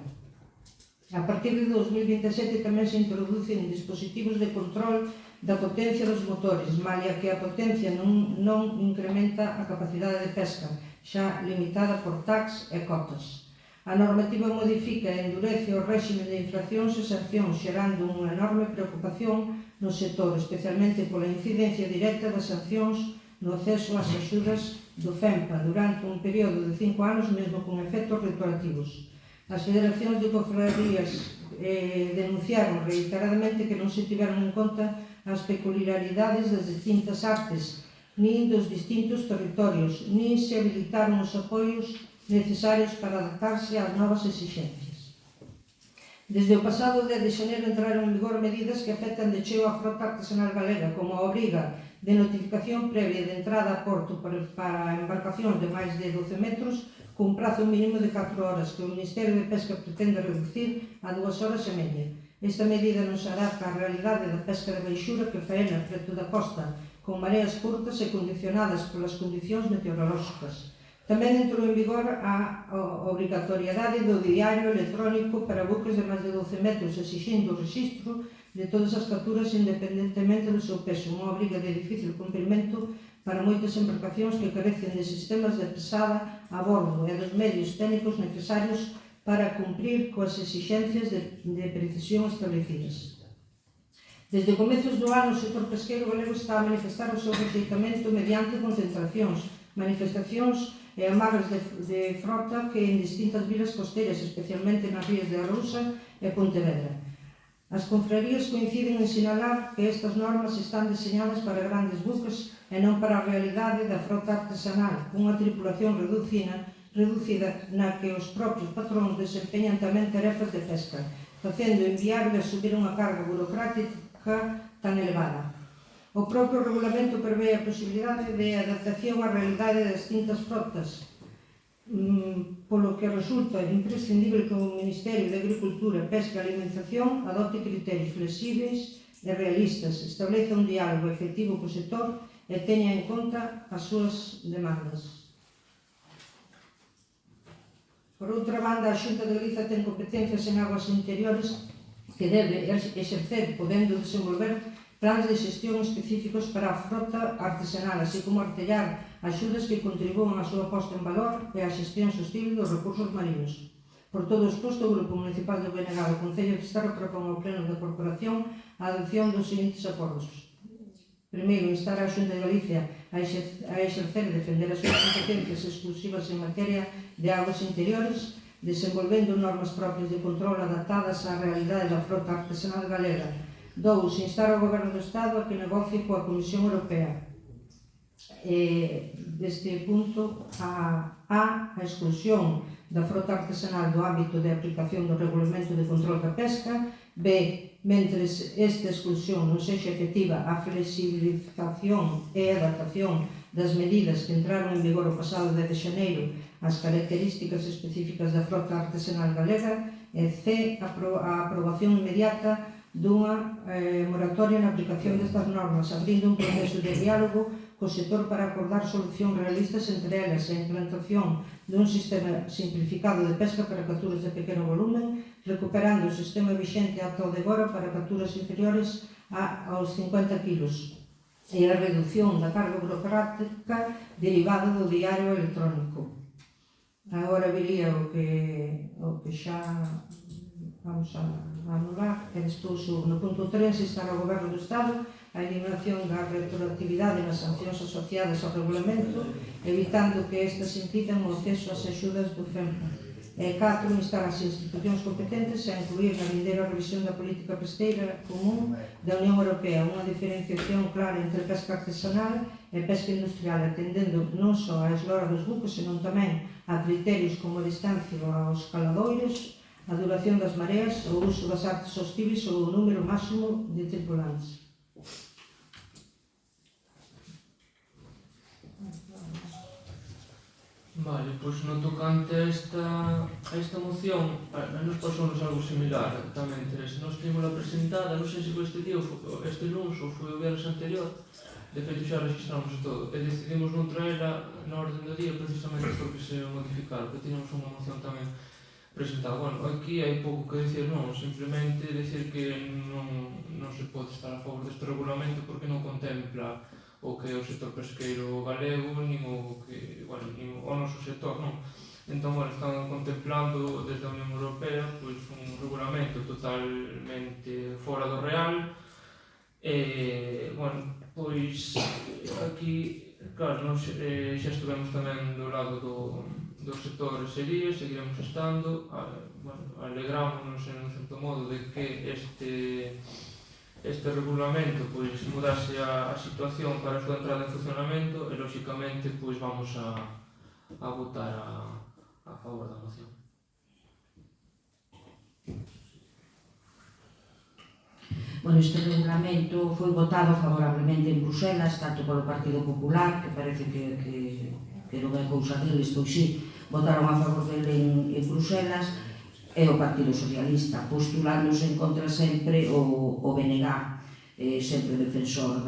A partir de 2027 tamén se introducen dispositivos de control da potencia dos motores, malia que a potencia non incrementa a capacidade de pesca, xa limitada por tax e cotas. A normativa modifica e endurece o réxime de infraccións e sancións, xerando unha enorme preocupación no sector, especialmente pola incidencia directa das sancións no acceso ás axudas do FEMPA durante un período de 5 anos, mesmo con efectos retroactivos. As federacións de cofradías denunciaron reiteradamente que non se tiveron en conta as peculiaridades das distintas artes, nin dos distintos territorios, nin se habilitaron os apoios necesarios para adaptarse ás novas exixencias. Desde o pasado 10 de xaneiro entraron en vigor medidas que afectan de cheo a frota artesanal galega, como a obriga de notificación previa de entrada a porto para embarcacións de máis de 12 metros, cun prazo mínimo de 4 horas, que o Ministerio de Pesca pretende reducir a 2 horas e media. Esta medida non se adapta á realidade da pesca de baixura que faena preto da costa, con mareas curtas e condicionadas polas condicións meteorolóxicas. Tamén entrou en vigor a obrigatoriedade do diario electrónico para buques de máis de 12 metros, exixindo o rexistro de todas as capturas independentemente do seu peso, unha obriga de difícil cumprimento para moitas embarcacións que carecen de sistemas de pesada a bordo e dos medios técnicos necesarios para cumprir coas exixencias de precisión establecidas. Desde comezos do ano, o sector pesqueiro galego está a manifestar o seu rexeitamento mediante concentracións, manifestacións e amarras de frota que en distintas vilas costeiras, especialmente nas rías de Arousa e Pontevedra. As confrarías coinciden en sinalar que estas normas están deseñadas para grandes buques e non para a realidade da frota artesanal, cunha tripulación reducida na que os propios patróns desempeñan tamén tarefas de pesca, facendo inviable asumir unha carga burocrática tan elevada. O propio regulamento prevé a posibilidade de adaptación á realidade das distintas frotas, polo que resulta imprescindible que o Ministerio de Agricultura, Pesca e Alimentación adopte criterios flexibles e realistas, estableza un diálogo efectivo co sector e teña en conta as súas demandas. Por outra banda, a Xunta de Galiza ten competencias en aguas interiores que debe exercer, podendo desenvolver plans de xestión específicos para a frota artesanal, así como artellar axudas que contribúan á súa posta en valor e á xestión sostible dos recursos marinos. Por todo o exposto, o Grupo Municipal de BNG do Concello de Fisterra propón ao Pleno da Corporación a adopción dos seguintes acordos. Primeiro, instar a Xunta de Galicia a exercer e defender as súas competencias exclusivas en materia de aguas interiores, desenvolvendo normas propias de control adaptadas á realidade da frota artesanal galega. 2. Instar ao Goberno do Estado a que negocie coa Comisión Europea. Deste punto, a exclusión da frota artesanal do ámbito de aplicación do Regulamento de Control da Pesca. B. Mentres esta exclusión non sexa efectiva, a flexibilización e adaptación das medidas que entraron en vigor o pasado 10 de xaneiro ás características específicas da frota artesanal galega. E C. A aprobación inmediata dunha moratoria na aplicación destas normas, abrindo un proceso de diálogo co sector para acordar solucións realistas, entre elas a implantación dun sistema simplificado de pesca para capturas de pequeno volumen, recuperando o sistema vixente ata o de agora para capturas inferiores aos 50 kilos, e a reducción da carga burocrática derivada do diario electrónico. Agora viría o que xa vamos a anular, e despois no punto 3 instar ao Goberno do Estado a eliminación da retroactividade nas sancións asociadas ao regulamento, evitando que estas impidan o acceso ás axudas do FEMPA. E 4. Instar as institucións competentes a incluir na vindeira revisión da política pesqueira común da Unión Europea unha diferenciación clara entre pesca artesanal e pesca industrial, atendendo non só á eslora dos buques, senón tamén a criterios como a distancia aos caladoiros, a duración das mareas, o uso das artes sostibles ou o número máximo de tripulantes. Vale, pois no tocante a esta moción, nos pasounos algo similar tamén, Teresa. Nos temos a presentada, non sei se foi este día ou este lunes ou foi o viernes anterior, de feito xa registramos todo, e decidimos non traela na orden do día precisamente porque se modificar, porque tiñamos unha moción tamén presentada. Bueno, aquí hai pouco que dicir, non, simplemente dicir que non se pode estar a favor deste regulamento porque non contempla o que é o sector pesqueiro galego, nin o que, bueno, nin o noso sector, non. Entón, bueno, están contemplando desde a Unión Europea pois un regulamento totalmente fora do real e, bueno, pois aquí, claro, nos xa estivemos tamén do lado do sector sería, seguiremos estando, bueno, alegrámonos en certo modo de que este regulamento pois mudase a situación para a súa entrada en funcionamento e, lóxicamente, pois vamos a votar a favor da moción. Bueno, este regulamento foi votado favorablemente en Bruselas, tanto polo Partido Popular, que parece que non é cousa deles, pois sí, votaron a favor dele en Bruselas, e o Partido Socialista, postulándose en contra sempre o BNG, sempre defensor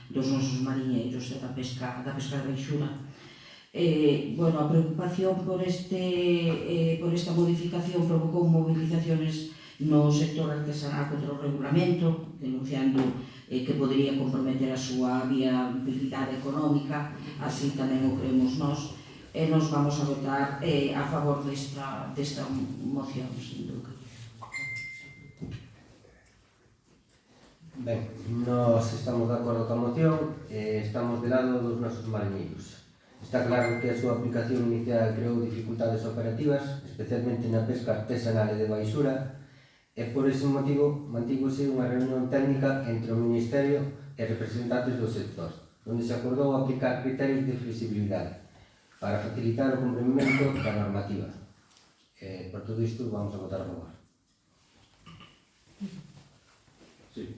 dos nosos mariñeiros e da pesca da baixura. Bueno, a preocupación por esta modificación provocou movilizaciones no sector artesanal contra o regulamento, denunciando que podería comprometer a súa viabilidade económica, así tamén o creemos nós, e nos vamos a votar a favor desta moción, sin dúvida. Ben, nós estamos de acordo coa moción e estamos de lado dos nosos mariñeiros. Está claro que a súa aplicación inicial creou dificultades operativas, especialmente na pesca artesanal e de baixura, e por ese motivo mantívose unha reunión técnica entre o Ministerio e representantes do sector, onde se acordou aplicar criterios de flexibilidade para facilitar o cumprimento da normativa. Por todo isto vamos a votar a favor. Sí.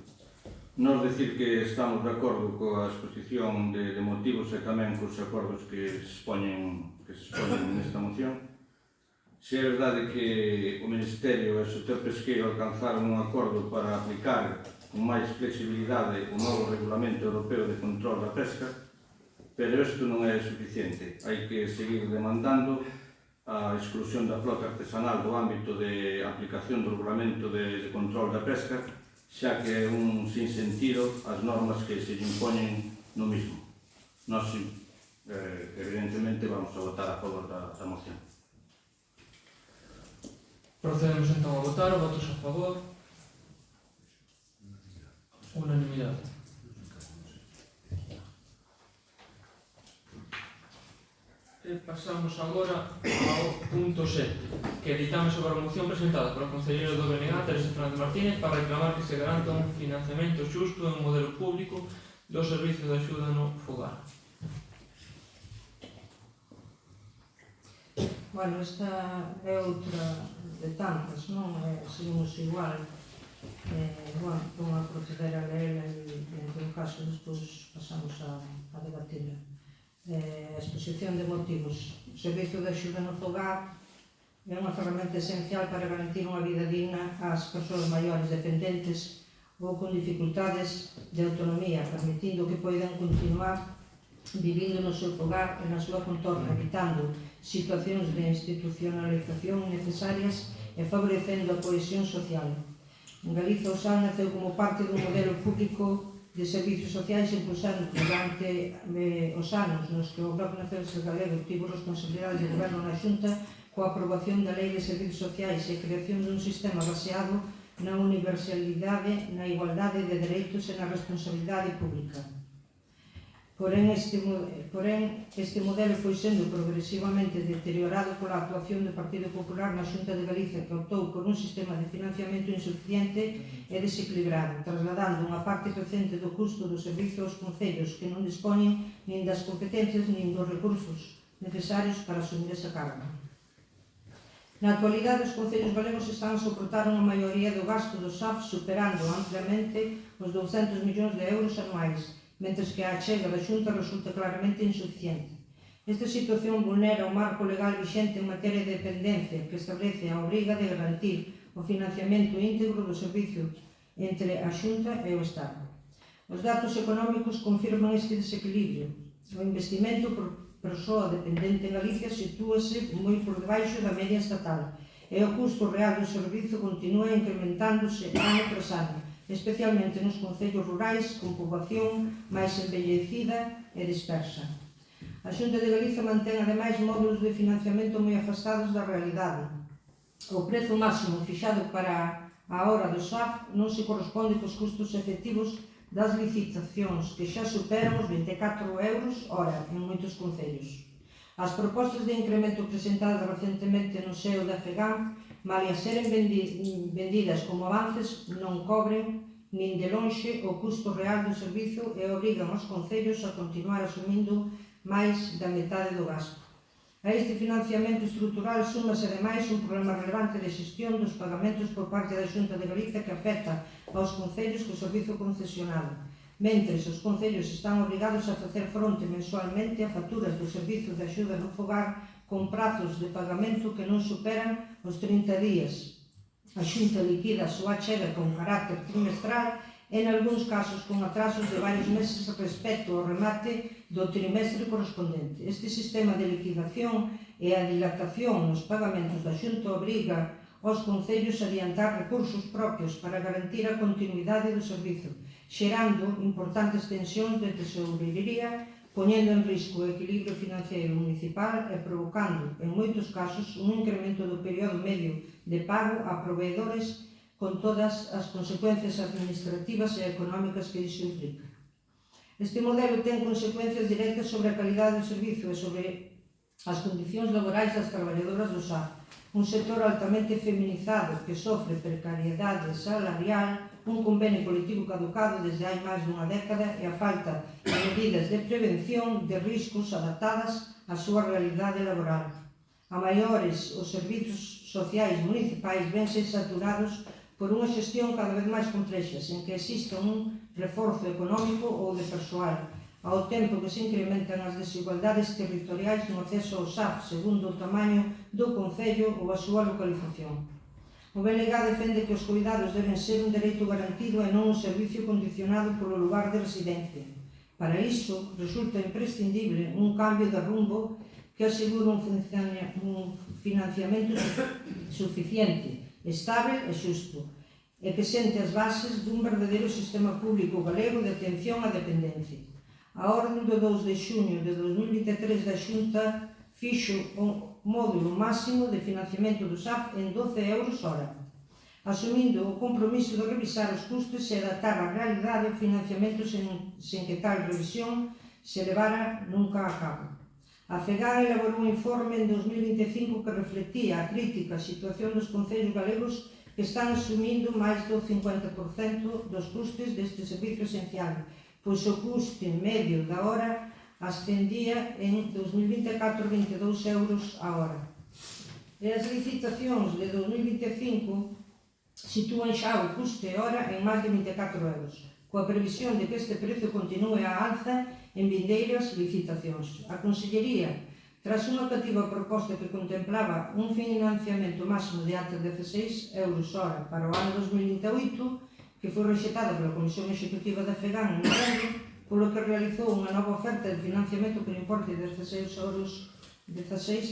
Nos decir que estamos de acordo coa exposición de motivos e tamén cos acordos que se expoñen nesta moción. Se é verdade que o Ministerio e o sector pesqueiro alcanzaron un acordo para aplicar con máis flexibilidade o novo Regulamento Europeo de Control da Pesca, pero isto non é suficiente. Hai que seguir demandando a exclusión da flota artesanal do ámbito de aplicación do Regulamento de Control da Pesca, xa que é un sinsentido as normas que se impoñen no mismo. Nós, evidentemente, vamos a votar a favor da moción. Procedemos entón a votar, votos a favor. Unanimidade. Pasamos agora ao punto 7, que é ditame sobre a moción presentada polo concelleiro do BNG, Teresa Fernández Martínez, para reclamar que se garanta un financiamento xusto e un modelo público do servicio de axuda no fogar. Bueno, esta é outra de tantas, non? Seguimos igual. Bueno, vamos a proceder a leela e, en todo caso, despois pasamos a debatirla. A exposición de motivos. O servicio de axuda no fogar é unha ferramenta esencial para garantir unha vida digna ás persoas maiores dependentes ou con dificultades de autonomía, permitindo que poidan continuar vivindo no seu fogar e na súa contorna, evitando situacións de institucionalización necesarias e favorecendo a cohesión social. En Galiza, o SAL naceu como parte dun modelo público de servicios sociais impulsando durante os anos nos que o Bloque Nacionalista Galego tivo responsabilidade de goberno na Xunta coa aprobación da Lei de Servicios Sociais e a creación dun sistema baseado na universalidade, na igualdade de dereitos e na responsabilidade pública. Porén, este modelo foi sendo progresivamente deteriorado pola actuación do Partido Popular na Xunta de Galicia, que optou por un sistema de financiamento insuficiente e desequilibrado, trasladando unha parte crecente do custo do servizo aos concellos que non dispoñen nin das competencias nin dos recursos necesarios para asumir esa carga. Na actualidade, os concellos galegos están a soportar unha maioría do gasto do SAF, superando ampliamente os 200 millóns de euros anuais, mentres que a achega da Xunta resulta claramente insuficiente. Esta situación vulnera o marco legal vixente en materia de dependencia, que establece a obriga de garantir o financiamento íntegro do servicio entre a Xunta e o Estado. Os datos económicos confirman este desequilibrio. O investimento por persoa dependente en Galicia sitúase moi por debaixo da media estatal e o custo real do servizo continúa incrementándose ano tras ano, especialmente nos concellos rurais con poboación máis envellecida e dispersa. A Xunta de Galicia mantén ademais módulos de financiamento moi afastados da realidade. O prezo máximo fixado para a hora do SAF non se corresponde cos custos efectivos das licitacións, que xa superan os 24 euros hora en moitos concellos. As propostas de incremento presentadas recentemente no SEO da FEGAM, malia seren vendidas como avances, non cobren nin de lonxe o custo real do servizo e obrigan os concellos a continuar asumindo máis da metade do gasto. A este financiamento estrutural súmase ademais un problema relevante de xestión dos pagamentos por parte da Xunta de Galicia que afecta aos concellos co servizo concesionado, mentres os concellos están obrigados a facer fronte mensualmente a facturas do servizo de axuda no fogar con prazos de pagamento que non superan os 30 días. A Xunta liquida a súa achega con carácter trimestral e, en algúns casos, con atrasos de varios meses respecto ao remate do trimestre correspondente. Este sistema de liquidación e a dilatación nos pagamentos da Xunta obriga aos concellos a adiantar recursos propios para garantir a continuidade do servizo, xerando importantes tensións de tesorería, poñendo en risco o equilibrio financiero municipal e provocando, en moitos casos, un incremento do período medio de pago a proveedores con todas as consecuencias administrativas e económicas que iso implica. Este modelo ten consecuencias directas sobre a calidade do servizo e sobre as condicións laborais das traballadoras do SAF, un sector altamente feminizado que sofre precariedade salarial, un convenio colectivo caducado desde hai máis dunha década e a falta de medidas de prevención de riscos adaptadas á súa realidade laboral. A maiores, os servizos sociais municipais vense saturados por unha xestión cada vez máis complexa, sen que exista un reforzo económico ou de persoal, ao tempo que se incrementan as desigualdades territoriais no acceso ao SAF segundo o tamaño do concello ou a súa localización. O BNG defende que os cuidados deben ser un dereito garantido e non un servicio condicionado polo lugar de residencia. Para iso, resulta imprescindible un cambio de rumbo que asegure un financiamento suficiente, estable e xusto, e que sente as bases dun verdadeiro sistema público galego de atención á dependencia. A orde do 2 de xuño de 2023 da Xunta fixo o módulo máximo de financiamento do SAF en 12 euros hora, asumindo o compromiso de revisar os custos e adaptar a realidade o financiamento sen que tal revisión se levara nunca a cabo. A FEGAM elaborou un informe en 2025 que reflectía a crítica situación dos concellos galegos que están asumindo máis do 50% dos custes deste servizo esencial, pois o custe medio da hora ascendía en 2024 22 euros a hora. E as licitacións de 2025 sitúan xa o custe hora en máis de 24 euros, coa previsión de que este prezo continúe a alza en vindeiras licitacións. A Consellería, tras unha cativa proposta que contemplaba un financiamento máximo de ata 16 euros hora para o ano 2028, que foi rexetada pola Comisión Executiva da FEGAM en novembro, polo que realizou unha nova oferta de financiamento por importe de 16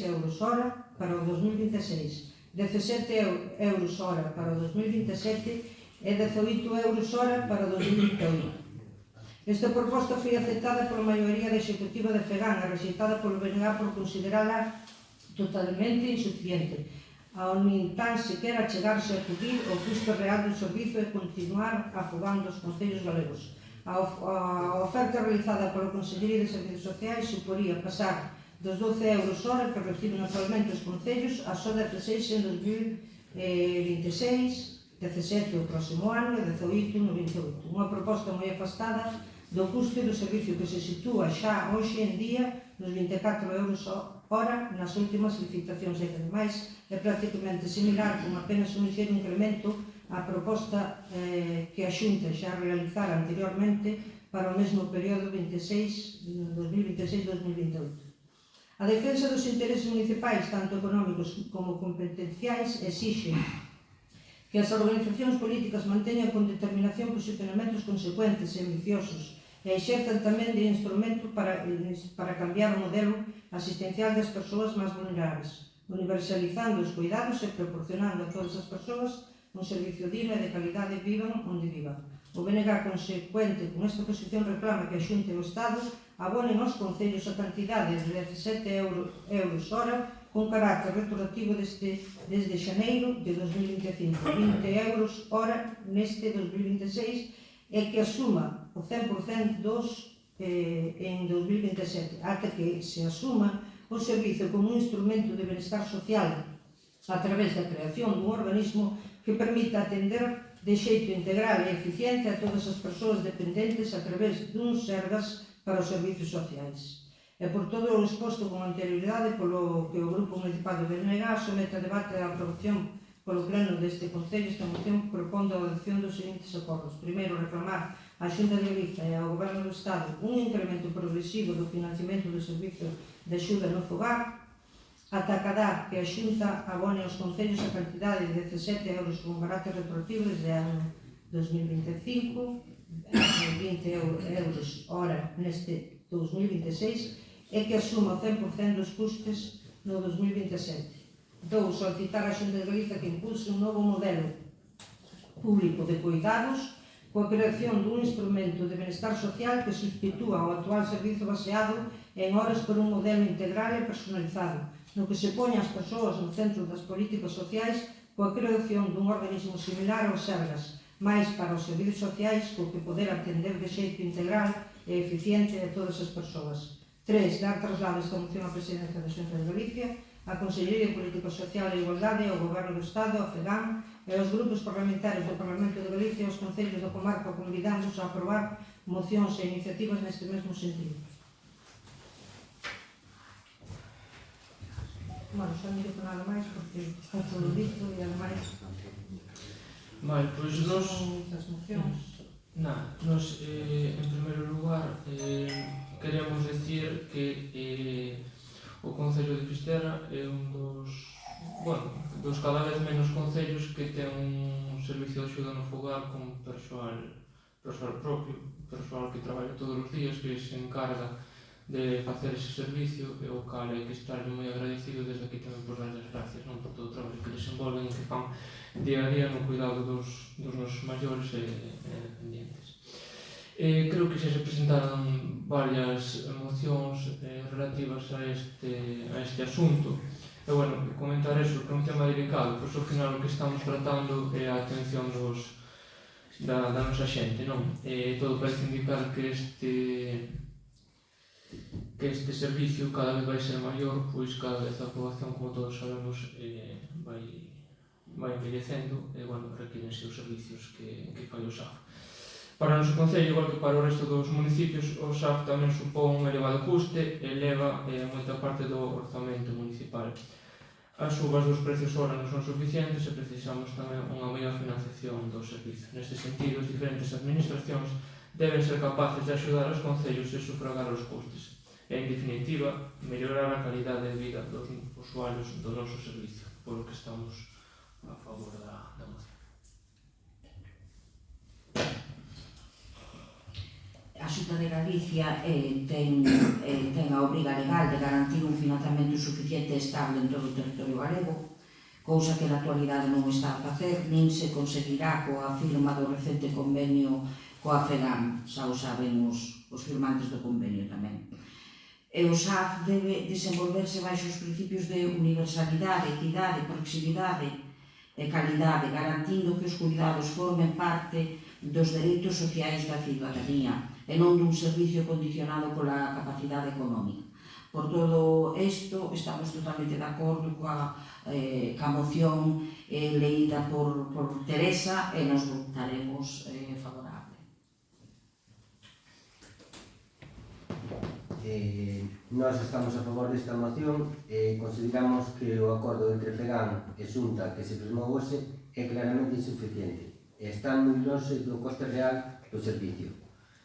euros hora para o 2026, 17 euros hora para o 2027 e 18 euros hora para o 2028. Esta proposta foi aceptada pola maioría da Executiva da FEGAM e rexeitada polo BNG por considerala totalmente insuficiente, ao nin tan sequera chegarse a cubrir o custo real do servizo e continuar afogando os concellos galegos. A oferta realizada pola Consellería de Servicios Sociais suporía pasar dos 12 euros hora que reciben actualmente os concellos a só 16 en 2026, 17 o próximo ano e 18 no 28. Unha proposta moi afastada do custo do servicio que se sitúa xa hoxe en día nos 24 euros hora nas últimas licitacións e que ademais é prácticamente similar con apenas un ligeiro incremento a proposta que a Xunta xa realizara anteriormente para o mesmo período 2026-2028. A defensa dos intereses municipais, tanto económicos como competenciais, exixe que as organizacións políticas manteñan con determinación posicionamentos consecuentes e ambiciosos e exerzan tamén de instrumento para cambiar o modelo asistencial das persoas máis vulnerables, universalizando os cuidados e proporcionando a todas as persoas un servicio digno e de calidade vivan onde vivan. O BNG consecuente con esta posición reclama que a Xunta e o Estado abonen aos concellos a cantidade de 17 euros hora con carácter retroactivo desde xaneiro de 2025, 20 euros hora neste 2026 e que asuma o 100% dos en 2027, ata que se asuma o servizo como un instrumento de benestar social a través da creación dun organismo que permita atender de xeito integral e eficiente a todas as persoas dependentes a través duns sergas para os servizos sociais. E por todo o exposto con anterioridade, polo que o Grupo Municipal do BNG somete a debate e a aprobación polo pleno deste Concello, esta moción propondo a adopción dos seguintes acordos. Primeiro, reclamar á Xunta de Galicia e ao Goberno do Estado un incremento progresivo do financiamento do servizo de axuda no fogar, ata acadar que a Xunta abone aos concellos a cantidade de 17 euros con carácter retroactivo desde o ano 2025, 20 euros hora neste 2026, e que asuma o 100% dos custes no 2027. 2. Solicitar á Xunta de Galicia que impulse un novo modelo público de cuidados coa creación dun instrumento de benestar social que substitúa o actual servizo baseado en horas por un modelo integral e personalizado, no que se poña as persoas no centro das políticas sociais coa creación dun organismo similar aos Sergas, máis para os servizos sociais co que poder atender de xeito integral e eficiente a todas as persoas. 3. Dar traslado esta moción á Presidencia da Xunta de Galicia, á Consellería de Política Social e Igualdade, ao Goberno do Estado, ao FEGAM e aos grupos parlamentarios do Parlamento de Galicia e aos concellos da comarca convidándoos a aprobar mocións e iniciativas neste mesmo sentido. Bueno, xa non digo nada máis porque está todo dito e ademais Vale, pois nos... son muitas mocións. Nos, en primeiro lugar, queremos decir que o Concello de Fisterra é un dos cada vez menos concellos que ten un servicio de axuda no fogar con persoal propio, persoal que traballa todos os días, que se encarga de facer ese servicio e o cal hai que estar moi agradecido desde aquí tamén por dar as gracias por todo o traballo que desenvolven e que fan día a día no cuidado dos nosos maiores e dependientes. Creo que xa se presentaron varias mocións relativas a este asunto e, bueno, comentar eso, que é un tema delicado, pois ao final o que estamos tratando é a atención da nosa xente, non? Todo parece indicar que este servicio cada vez vai ser maior, pois cada vez a poboación, como todos sabemos, vai envellecendo e, bueno, requírense os servicios que fai o SAF. Para o noso Concello, igual que para o resto dos municipios, o SAF tamén supón un elevado custe e eleva moita parte do orzamento municipal. As subas dos precios hora non son suficientes e precisamos tamén unha maior financiación do servicio. Neste sentido, as diferentes administracións deben ser capaces de axudar os concellos e sufragar os custes. E, en definitiva, mellorar a calidade de vida dos usuarios do noso servicio, polo que estamos a favor da moción. A Xunta de Galicia ten a obriga legal de garantir un financiamento suficiente e estable en todo o territorio galego, cousa que na actualidade non está a facer, nin se conseguirá coa firma do recente convenio coa FEGAM, xa o saben os firmantes do convenio tamén. E o SAF debe desenvolverse baixo os principios de universalidade, equidade, proximidade e calidade, garantindo que os cuidados formen parte dos dereitos sociais da cidadanía e non dun servicio condicionado pola capacidade económica. Por todo isto, estamos totalmente de acordo coa moción leída por Teresa e nos votaremos favorable. Nós estamos a favor desta moción e consideramos que o acordo entre FEGAN e Xunta que se firmou hoxe é claramente insuficiente e está moi lonxe do coste real do servicio.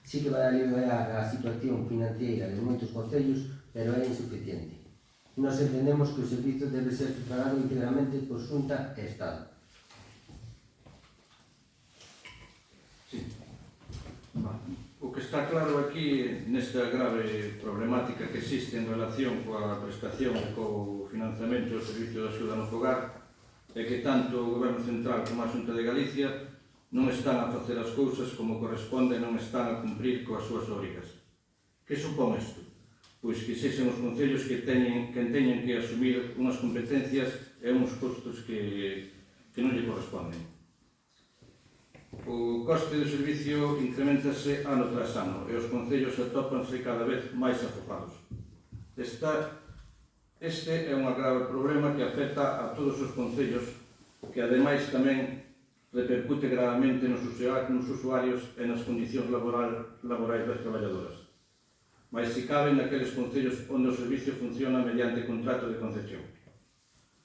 Sí que vai aliviar a situación financiera de moitos concellos, pero é insuficiente. Nós entendemos que o servicio debe ser sufragado integramente por Xunta e Estado. Sí. O que está claro aquí nesta grave problemática que existe en relación coa prestación e co financiamento do servicio de axuda no fogar é que tanto o Goberno Central como a Xunta de Galicia non están a facer as cousas como corresponde e non están a cumprir coas súas obrigas. Que supón isto? Pois que sexen os concellos que teñen que asumir unhas competencias e uns costos que non lle corresponden. O coste do servicio incrementase ano tras ano e os concellos atópanse cada vez máis afogados. Este é un grave problema que afecta a todos os concellos, que ademais tamén repercute gravemente nos usuarios e nas condicións laborais das traballadoras. Mais se cabe naqueles concellos onde o servicio funciona mediante contrato de concesión.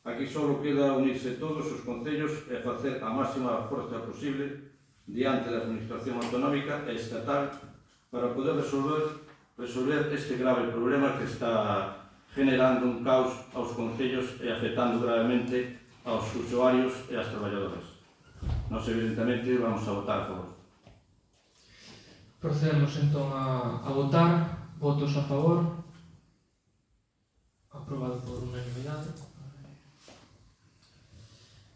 Aquí só queda unirse todos os concellos e facer a máxima forza posible diante da administración autonómica e estatal para poder resolver este grave problema que está generando un caos aos concellos e afectando gravemente aos usuarios e ás traballadoras. Nós, evidentemente, vamos a votar a favor. Procedemos entón a votar. Votos a favor. Aprobado por unanimidade.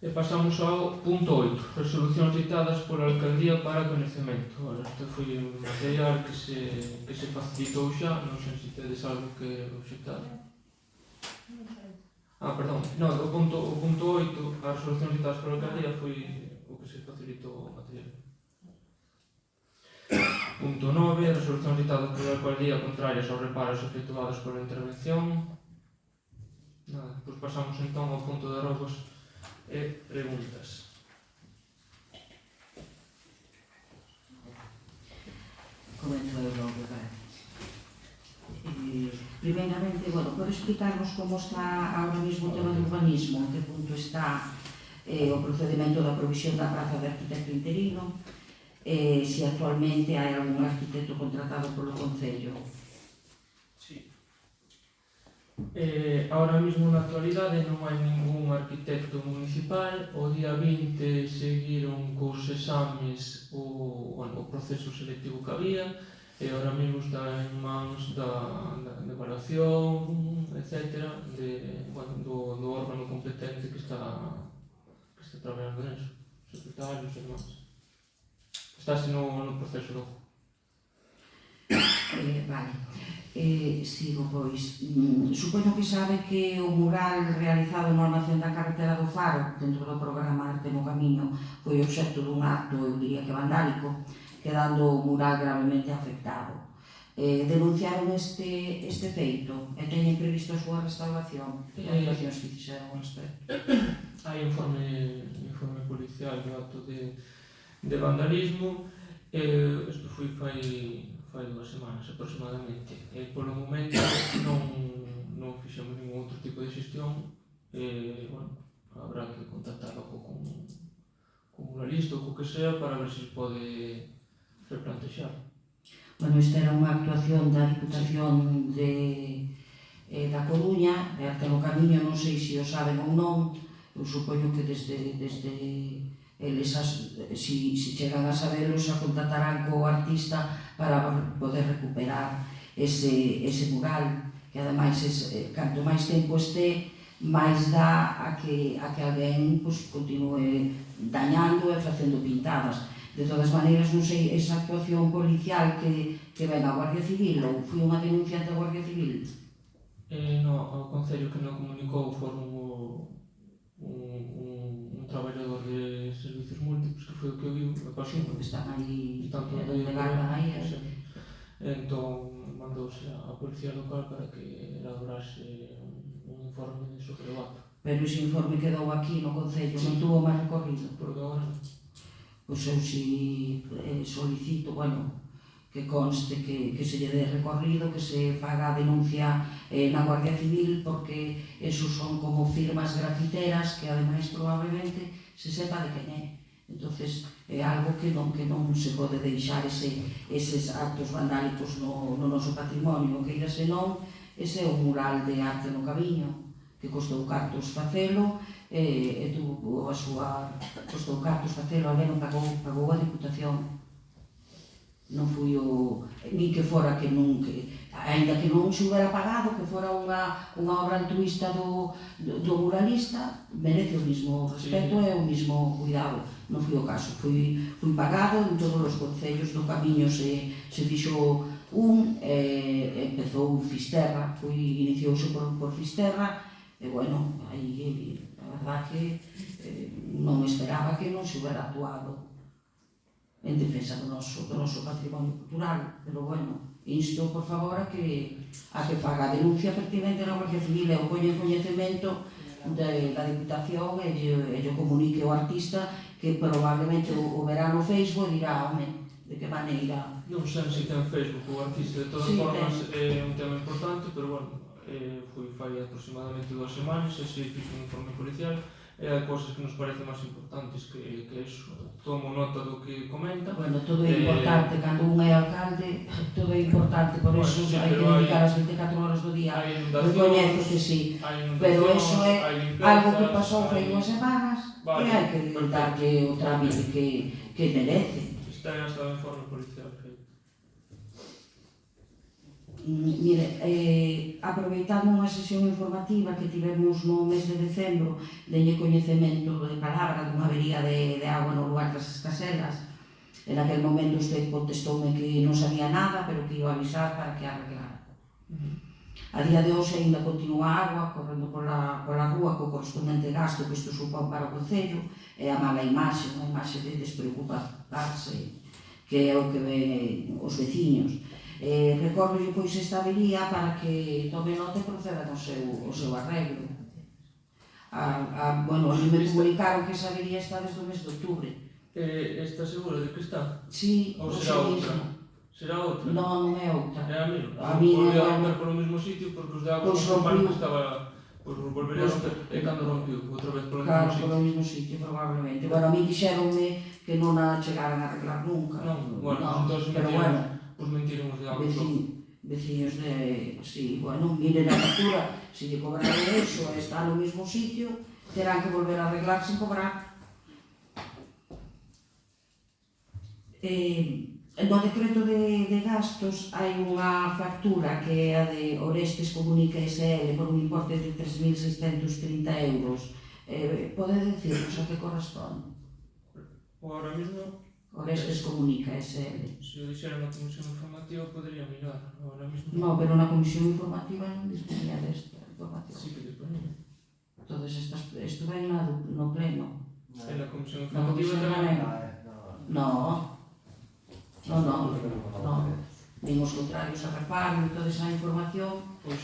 E pasamos ao punto 8. Resolucións dictadas pola Alcaldía para coñecemento. Este foi un material que se facilitou xa. Non sei se tedes algo que obxectar. Perdón. Non, o punto 8, as resolucións dictadas pola Alcaldía foi o que se facilitou o material. Punto 9. Resolucións dictadas pola Alcaldía contrarias aos reparos efectuados pola intervención. Nada, pois pasamos entón ao punto de robos e preguntas. Comento eu logo, primeiramente, por explicarnos como está ahora mismo o tema do urbanismo, en que punto está o procedimento da provisión da praza de arquitecto interino, se actualmente hai algún arquitecto contratado polo Concello. Sí. Ahora mismo na actualidade non hai ningún arquitecto municipal. O día 20 seguiron cos exames o proceso selectivo que había e ahora mesmo está en mans da evaluación, etc. do órgano competente que está traballando nisso, secretarios e demais. Estáse no proceso do... Vale. Sigo, pois. Supoño que sabe que o mural realizado no almacén da carretera do Faro, dentro do programa Arte no Camiño, foi obxecto dun acto, eu diría que vandálico, quedando o mural gravemente afectado. Denunciaron este feito e teñen previsto a súa restauración e actuacións que fixeron ao respecto. Hai informe policial do acto de vandalismo. Isto foi fai 2 semanas aproximadamente. Polo momento non fixemos ningún outro tipo de xestión. Habrá que contactar con muralista ou co que sea para ver se se pode replantexar. Esta era unha actuación da Diputación da Coruña, de Arte no Camiño, non sei se o saben ou non. Eu supoño que desde eles, se chegan a sabelos, a contactarán co artista para poder recuperar ese mural, que ademais, canto máis tempo este, máis dá a que alguén continue dañando e facendo pintadas. De todas maneiras, non sei, esa actuación policial que ven a Guardia Civil ou foi unha denuncia ante a Guardia Civil? No, o Concello que non comunicou foron un traballador de servicios múltiples que foi o que viu e pasou. porque están aí, Tanto de garda aí. sí. Entón mandouse a policía local para que elaborase un informe sobre o acto. Pero ese informe quedou aquí no Concello, non tuvo máis recorrido. Porque agora non. Pois eu si solicito, bueno, que conste que se lle dé recorrido, que se faga a denuncia na Guardia Civil, porque esos son como firmas grafiteras que ademais probablemente se sepa de quen é. Entonces é algo que non se pode deixar eses actos vandálicos no noso patrimonio, que irase non, ese é un mural de arte no Camiño, que costou cartos facelo, e tuvo a súa, costou cartos facelo, alén non pagou a Diputación. Non fui o, ni que fora que non, ainda que non se houbera pagado, que fora unha obra altruista do muralista, merece o mismo respeto e o mismo cuidado. Non fui o caso, fui pagado en todos os concellos do Camiño, se fixo empezou Fisterra, iniciouse por Fisterra, e bueno, aí a verdad que non esperaba que non se houbera actuado en defensa do noso patrimonio cultural, pero bueno, insto por favor a que faga a denuncia pertinente na Guardia Civil e o poña en coñecemento da Diputación e lle comunique ao artista que probablemente o verá no Facebook e dirá, home, de que maneira. Non sei se ten Facebook o artista, de todas formas é un tema importante, pero bueno, foi fai aproximadamente 2 semanas e se fixe un informe policial e hai cousas que nos parecen máis importantes que iso. Tomo nota do que comenta. Bueno, todo é importante, cando un é alcalde, todo é importante, por eso hai que dedicar as 24 horas do día. Recoñezo que sí, pero eso é algo que pasou fai 2 semanas e hai que darlle o trámite que merece. Está en hasta o informe policial. Mire, aproveitando unha sesión informativa que tivemos no mes de decembro, deñe coñecemento de palabra dunha avería de agua no lugar das Escaselas. En aquel momento usted contestoume que non sabía nada, pero que iba a avisar para que arreglara. A día de hoxe ainda continúa a agua correndo pola rúa co correspondente gasto que isto supón para o Concello, e a mala imaxe, unha imaxe de despreocuparse, que é o que ven os veciños. Recordo pois esta avería para que tome nota e proceda no seu arreglo. Bueno, a mí me comunicaron que esa avería está desde o mes de outubro. Está segura de que está? Sí, ou o será mismo. outra? Será outra? Non é outra. É a mesma? A mí non volveu a é romper polo mesmo sitio porque os de agua Pois non rompiu. que estaba... Pois volvería a romper. E cando rompiu? Outra vez polo Claro, mesmo sitio? polo mismo sitio, probablemente. Bueno, a mí dixeronme que non a chegaran a arreglar nunca. Non, bueno, entonces pero bueno, pois mentiron os de agua. veciños de... Sí, bueno, miren a factura, se lle cobraron eso e está no mismo sitio, terán que volver a arreglar sin cobrar. No decreto de gastos hai unha factura que é a de Orestes Comunica SL por un importe de 3.630 euros. Pode decirnos a que corresponde? Agora mesmo, Orestes Comunica SL. se o dixera na comisión informativa, podería mirar. Agora mesmo... No, pero na comisión informativa non disponía desta información. Sí que disponible. Entonces, isto vai no pleno. En la comisión Na comisión informativa tamén. tamén. No. Nin os contrarios a reparo e toda esa información Pois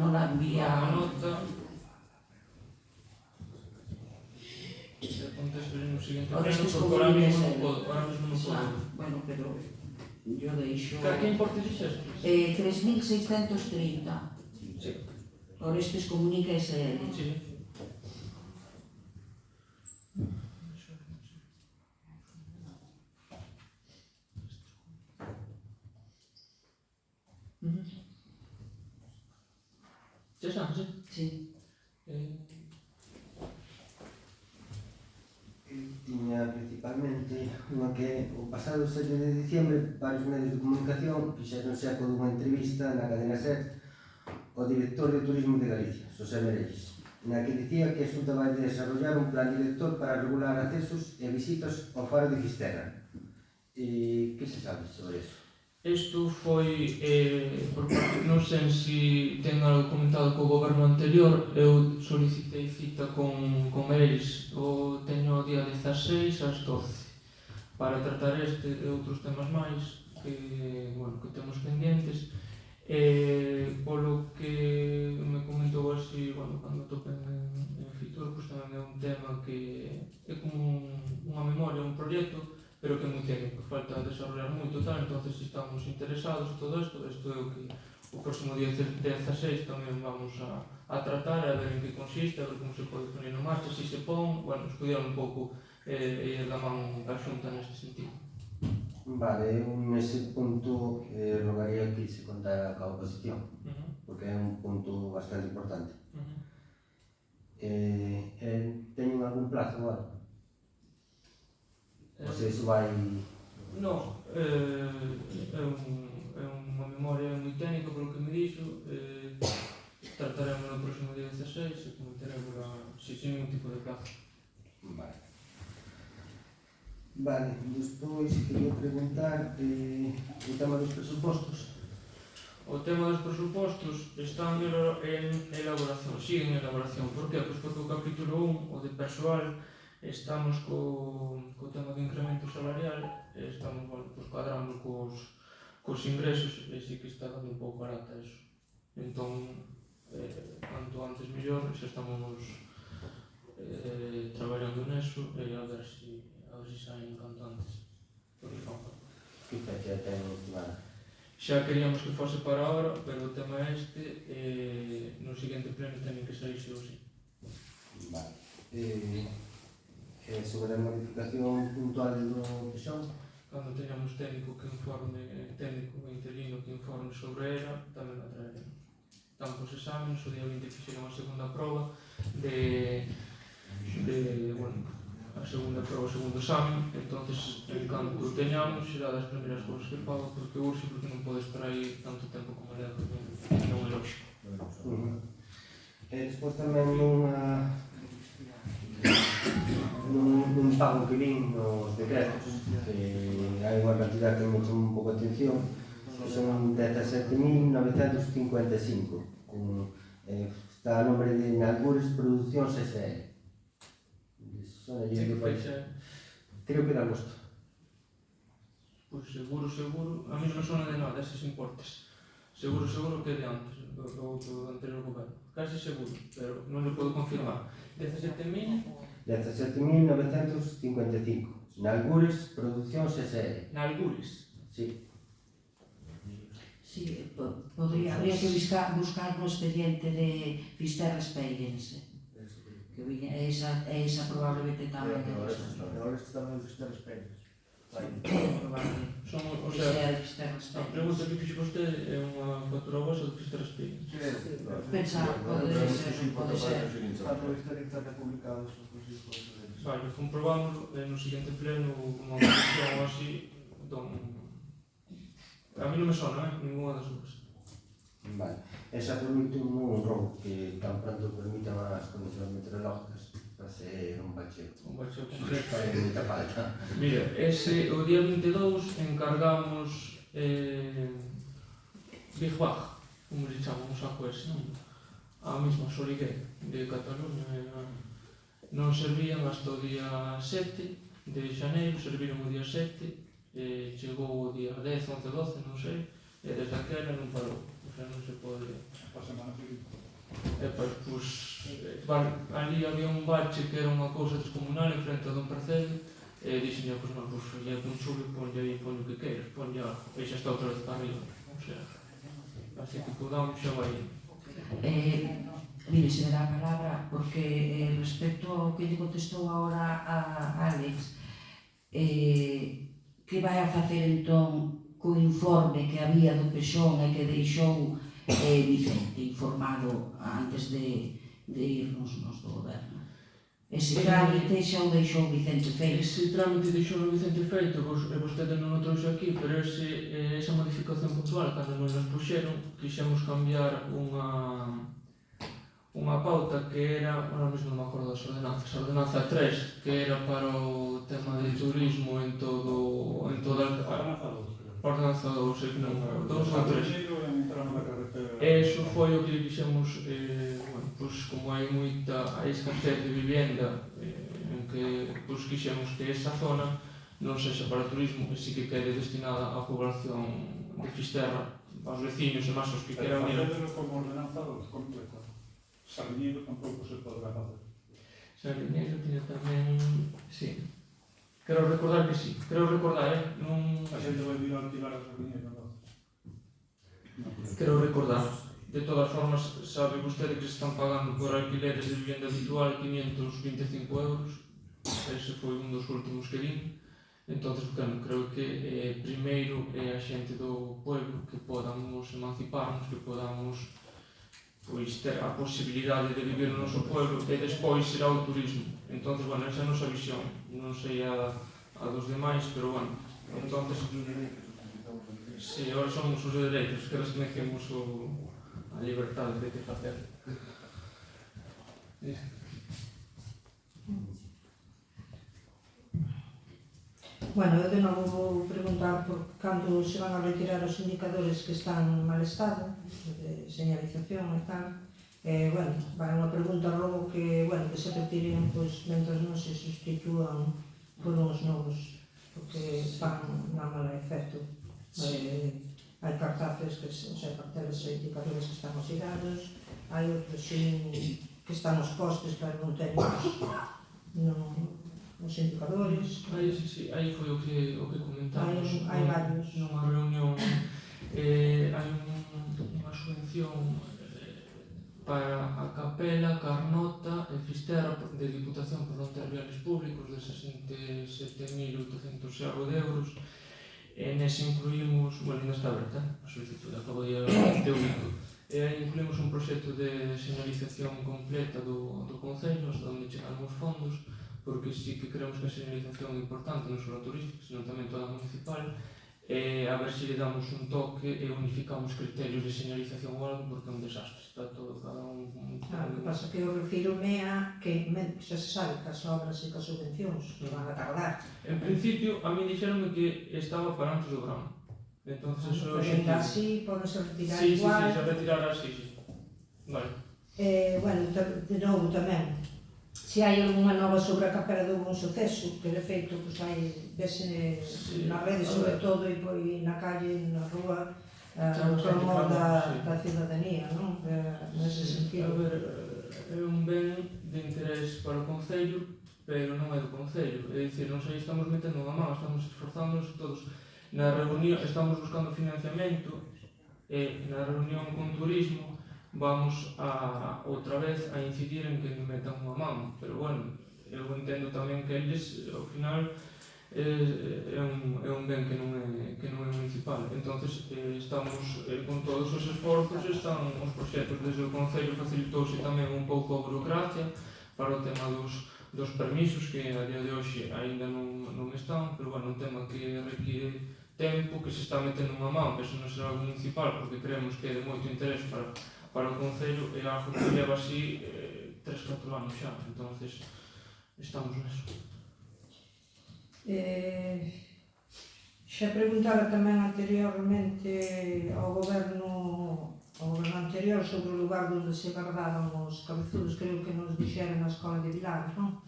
non la envía. a nota. Se contesto no seguinte Ahora pleno, estes porque ahora comunicas mesmo non el. podo. Ahora mesmo non podo. Bueno, pero yo deixo... Que importe dixeste? 3.630. Sí. Orestes Comunica SL. Sí. Ya está, sí. Sí. Tiña principalmente unha que o pasado 7 de diciembre varios medios de comunicación fixeronse eco dunha entrevista na cadena SER ao director de Turismo de Galicia, Xosé Merelles, na que dicía que a Xunta vai desarrollar un plan director para regular accesos e visitas ao faro de Fisterra. Que se sabe sobre eso? Isto foi, por parte, non sei se ten algo comentado co goberno anterior, eu solicitei cita con eles, teño o día 16 ás 12, para tratar este e outros temas máis que temos pendientes. Polo que me comentou así, cando topen en Fitur, pois tamén é un tema que é como unha memoria, un proxecto, pero que é moi técnico, falta desarrollar moito tal, entonces estamos interesados en todo isto é o que o próximo día 16 tamén vamos a tratar, a ver en que consiste, a ver como se pode poner en marcha, se se pon, estudiar un pouco e ir da man a xunta neste sentido. Vale, eu nese punto rogaría que se contara ca oposición, porque é un punto bastante importante. Teñen algún plazo ou algo? O se iso vai... Non, é unha memoria moi técnica polo que me dixo, trataremos no próximo día 16 e comentaremos sin ningún tipo de plazo. Vale, despois quería preguntar o tema dos presupostos. O tema dos presupostos está en elaboración, sigue en elaboración. Por que? Pois porque o capítulo 1, o de persoal, estamos co tema do incremento salarial, estamos cuadrando cos ingresos e sí que está dando un pouco barata eso. Entón, canto antes mellor, xa estamos traballando neso e a ver se saen canto antes. Que fecha ten estimada? Xa queríamos que fose para ahora, pero o tema é este, no seguinte pleno teñen que sair sí ou sí. Vale. Sobre a modificación puntual do pexón? Cando teñamos técnico interino que informe sobre ela, tamén a traeremos. Estamos os exámenes, o día 20 fixeron a segunda proba a segunda proba, o segundo examen, entonces, en canto teñamos, será das primeiras cousas que fago, porque urxe, porque non pode estar aí tanto tempo como leva, non é lógico. Despois tamén nun pago que vin nos decretos, que hai unha cantidad que me chama un pouco a atención, que son 17.955, está a nombre de Nalgures Produccións S.L. Creo que da agosto. Pois seguro, a mí non me sona de nada eses importes. Seguro que é de antes, do anterior goberno. Casi seguro, pero non lo podo confirmar. 17.955. Nalgures Produccións S.L. Nalgures? Sí. Sí, habría que buscar no expediente de Fisterra Experience. Que esa probablemente tamén é Ahora estamos en Fisterra Experience. O sea, a pregunta que fixe vostede é unha factura vosa de Fisterra Experience. Pensar, pode ser. Está no historia que está publicado esos cosas. Vale, comprobámoslo no seguinte pleno unha comisión ou así, a mí non me sona, ninguna das dúas. Vale. Esa por último un robo que tan pronto permitan as condicións meteorológicas para ser un bacheo. Un bacheo concreto. Fai moita falta. Mira, o día 22 encargamos Big Bag, como se chama, un saco ese, non? A mesma Soligué de Cataluña. Non servían hasta o día 7 de xaneiro, serviron o día 7, chegou o día 10, 11, 12, non sei, e desde aquela non parou. O sea, non se pode... Para a semana seguinte. Ali había un bache que era unha cousa descomunal en frente a Don Percebe, e dixen, pois non, ya con chuve, ponlle aí, ponlle o que queiras, ponlle algo, e xa está outra vez para arriba. O sea, así que podamos xa vai. Mire, se me dá a palabra, porque respecto ao que lle contestou agora a Alex, que vai a facer entón co informe que había do Pexón e que deixou Vicente informado antes de irnos nos do goberno? Ese trámite xa o deixou Vicente feito? Ese trámite deixou Vicente feito, e vostede non o trouxe aquí, pero esa modificación puntual, cando nos puxeron, quixemos cambiar unha pauta que era, ahora mesmo non me acordo das ordenanzas, a ordenanza 3, que era para o tema de turismo en toda... ordenanza 2, sei que non, 2 ou 3. Primeiro en entrar na carretera. Eso foi o que dixemos, bueno, pois como hai moita escasez de vivenda, en que pois quixemos que esa zona non sexa para turismo, que sí que quede destinada á población de Fisterra, aos veciños e máis aos que queran ir. Facedelo como ordenanza completa. Sardiñeiro tampouco se podrá facer. Sardiñeiro tiña tamén, sí. Quero recordar que sí, non... A xente vai vir a alquilar a Sardiñeiro, non? Quero recordar. De todas formas, sabe vostede que se están pagando por alquileres de vivenda habitual 525 euros. Ese foi un dos últimos que vin. Entón, bueno, creo que primeiro é a xente do pueblo que podamos emanciparnos, que podamos pois ter a posibilidade de vivir no noso pueblo e despois será o turismo. Entón, bueno, esa é a nosa visión. Non sei a dos demais, pero bueno, entón, si, agora somos os de dereitos, que restringimos a liberdade de que facer. Bueno, eu de novo vou preguntar por cando se van a retirar os indicadores que están en mal estado, de señalización e tal. Bueno, vai unha pregunta logo que, bueno, que se retiren, pois, mentre non se sustituan por uns novos, porque fan unha mala efecto. Hai cartaces, o sea, carteles e indicadores que están oxidados, hai outros que están os postes, pero non teñen os indicadores. Aí foi o que comentamos. Hai varios. Nunha reunión, hai unha subvención para a Capela, Carnota e Fisterra de Diputación por non ter viales públicos de 67.800 de euros. E nese incluímos, bueno, ainda está aberta a solicitud, acabo de único. E aí incluímos un proxecto de señalización completa do Concello, hasta onde chegaron os fondos, porque sí que creemos que a señalización é importante, non só a turística, senón tamén toda a municipal, e a ver se lle damos un toque e unificamos criterios de señalización ou algo, porque é un desastre, está todo cada un... O que pasa que eu refiro-me a que xa se sabe que as obras e que as subvencións que van a tardar. En principio, a mí dixeronme que estaba para antes do verano. Entonces, eso Pero ainda así, podense retirar sí, igual. Sí, se retirará, sí. Vale. Bueno, de novo tamén, se hai algunha nova sobre a Capela do Bon Suceso, que de feito, pois hai, vese na rede sobre todo e na calle, na rúa, o clamor da ciudadanía, non? Nese A sentido. ver, é un ben de interés para o Concello, pero non é do Concello. É dicir, non sei, estamos metendo unha mão, estamos esforzándonos todos. Na reunión, estamos buscando financiamento e na reunión con turismo vamos a outra vez a incidir en que metan unha mão, pero bueno, eu entendo tamén que eles, ao final, é un ben que non é municipal. Entonces, estamos con todos os esforzos, están os proxectos desde o Concello, facilitouse tamén un pouco a burocracia para o tema dos permisos, que a día de hoxe aínda non están, pero bueno, un tema que requiere tempo, que se está metendo unha mão, que eso non será algo municipal, porque creemos que é de moito interés para o Concello, e algo que leva así 3-4 anos xa, entonces estamos neso. Xa preguntara tamén anteriormente ao goberno anterior sobre o lugar onde se guardaban os cabezudos, creo que nos dixeron na escola de Vilares, non?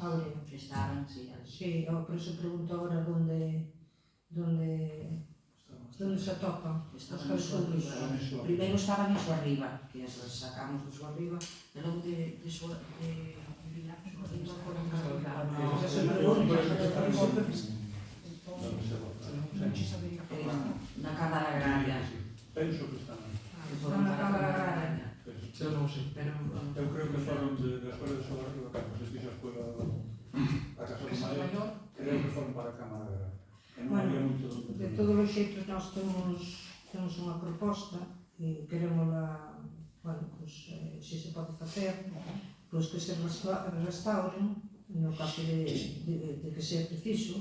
Aurea. Estaban, sí. Sí, por eso pregunto agora onde se atopan os cabezudos. Primeiro estaban en súa arriba, que as sacamos de súa arriba, e logo de súa arriba foron Esa pregunta. na Cámara Agraria. Penso que están. Están na Cámara Agraria. Eu non sei. Eu creo que foron de Escuela de Soba Arriba, cando se fixa a escuela a Casa do Maior, creo que foron para a Cámara Agraria. De todos os xeitos, nós temos unha proposta e queremosla, bueno, pois, se se pode facer, pois que se restauren, no caso de que sea preciso,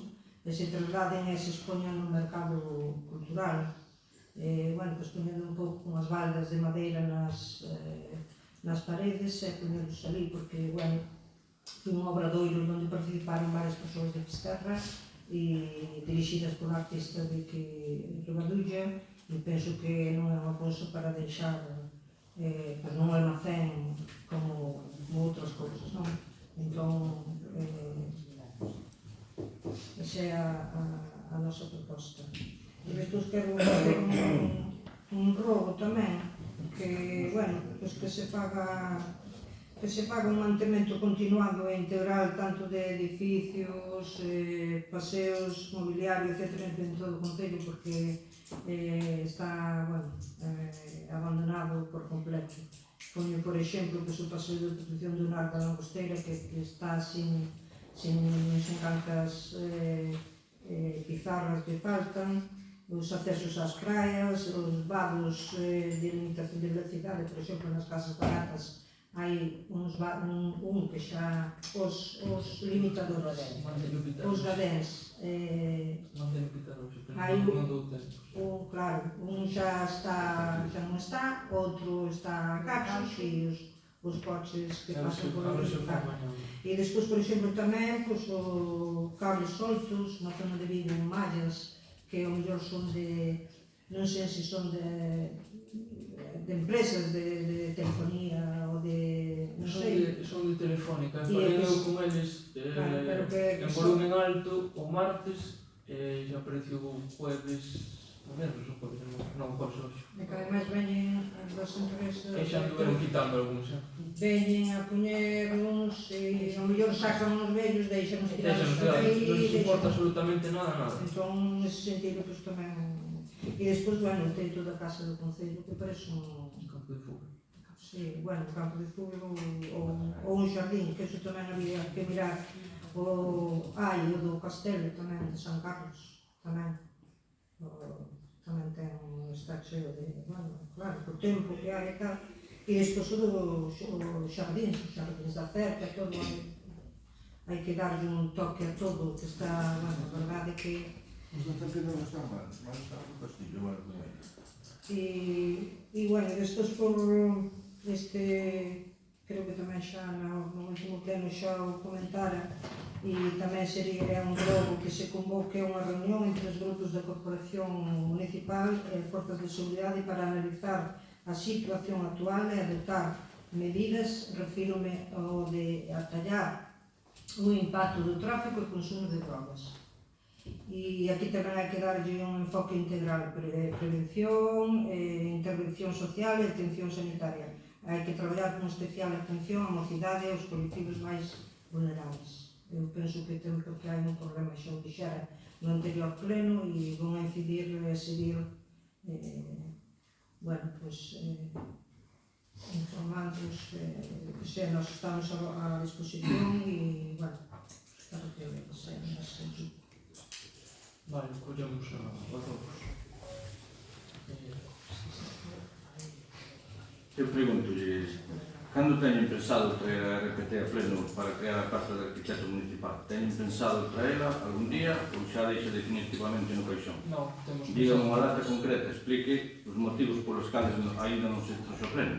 e se trasladen e se expoñan no mercado cultural. Bueno, pois poñendo un pouco unhas baldas de madeira nas paredes e poñendos ali, porque, bueno, foi un obradoiro onde participaron varias persoas de Fisterra, e dirixidas por artista de que Ribadulla, e penso que non é unha cousa para deixar pois non almacén como outras cousas, non? Entón, esa é a nosa proposta. E despois quero fazer un rogo tamén, que, bueno, pois que se faga un mantemento continuado e integral tanto de edificios, paseos, mobiliario, etc. en todo o Concello, porque está, bueno, abandonado por completo. Poño, por exemplo, que o paseo de protección do Nar da Langosteira, que está sin cantas pizarras que faltan, os accesos ás praias, os vados de limitación de velocidade, por exemplo, nas casas baratas, hai un que xa os limitadores, os radéns, hai claro, un xa non está, outro está a cachos e os coches que pasan por ali. E despois, por exemplo, tamén os cables soltos na zona de Vigo, mallas, que ao mellor son de, non sei se son de empresas de telefonía ou de, non sei. Son de Telefónica, falei eu con eles en volumen alto o martes e xa apareceu o jueves, o jueves non, o jueves hoxe. E que ademais veñen das empresas E xa anduveron quitando algúns, xa. veñen a poñer uns e ao mellor sacan uns vellos, deixanos tirados Non les importa absolutamente nada. Entón, nese sentido, pois tamén. E despois, bueno, o teito da Casa do Concello, que parece un Campo de fútbol. sí, bueno, un campo de fútbol ou un xardín, que eso tamén había que mirar. O do Castelo tamén, de San Carlos, tamén. Tamén está cheo de, bueno, claro, o tempo que hai e tal. E despois os xardíns da cerca, todo hai que darlle un toque a todo, que está, bueno, a verdade que Os da cerca non están mal está o castillo, mal con eles. E, bueno, despois por creo que tamén xa no último pleno xa o comentara, e tamén sería un globo que se convoque unha reunión entre os grupos da Corporación Municipal e Forzas de Seguridade para analizar a situación actual e adoptar medidas, refírome ao de atallar o impacto do tráfico e consumo de drogas. E aquí tamén hai que darlle un enfoque integral, prevención, intervención social e atención sanitaria. Hai que traballar con especial atención á mocidade e aos colectivos máis vulnerables. Eu penso que ten porque hai un problema, xa o dixera no anterior pleno, e vão a incidir e a seguir, bueno, pues, informando-os, que xa nós estamos a disposición e, bueno, espero que sea nesse sentido. Vale, collemos os robos. Eu pregunto-lhe, cando teñen pensado traer a RPT a pleno para crear a Praza de Arquitecto Municipal? Teñen pensado traela algún día ou xa deixa definitivamente no caixón? Non, temos Diga unha data concreta, explique os motivos polos cales ainda non se trouxe a pleno.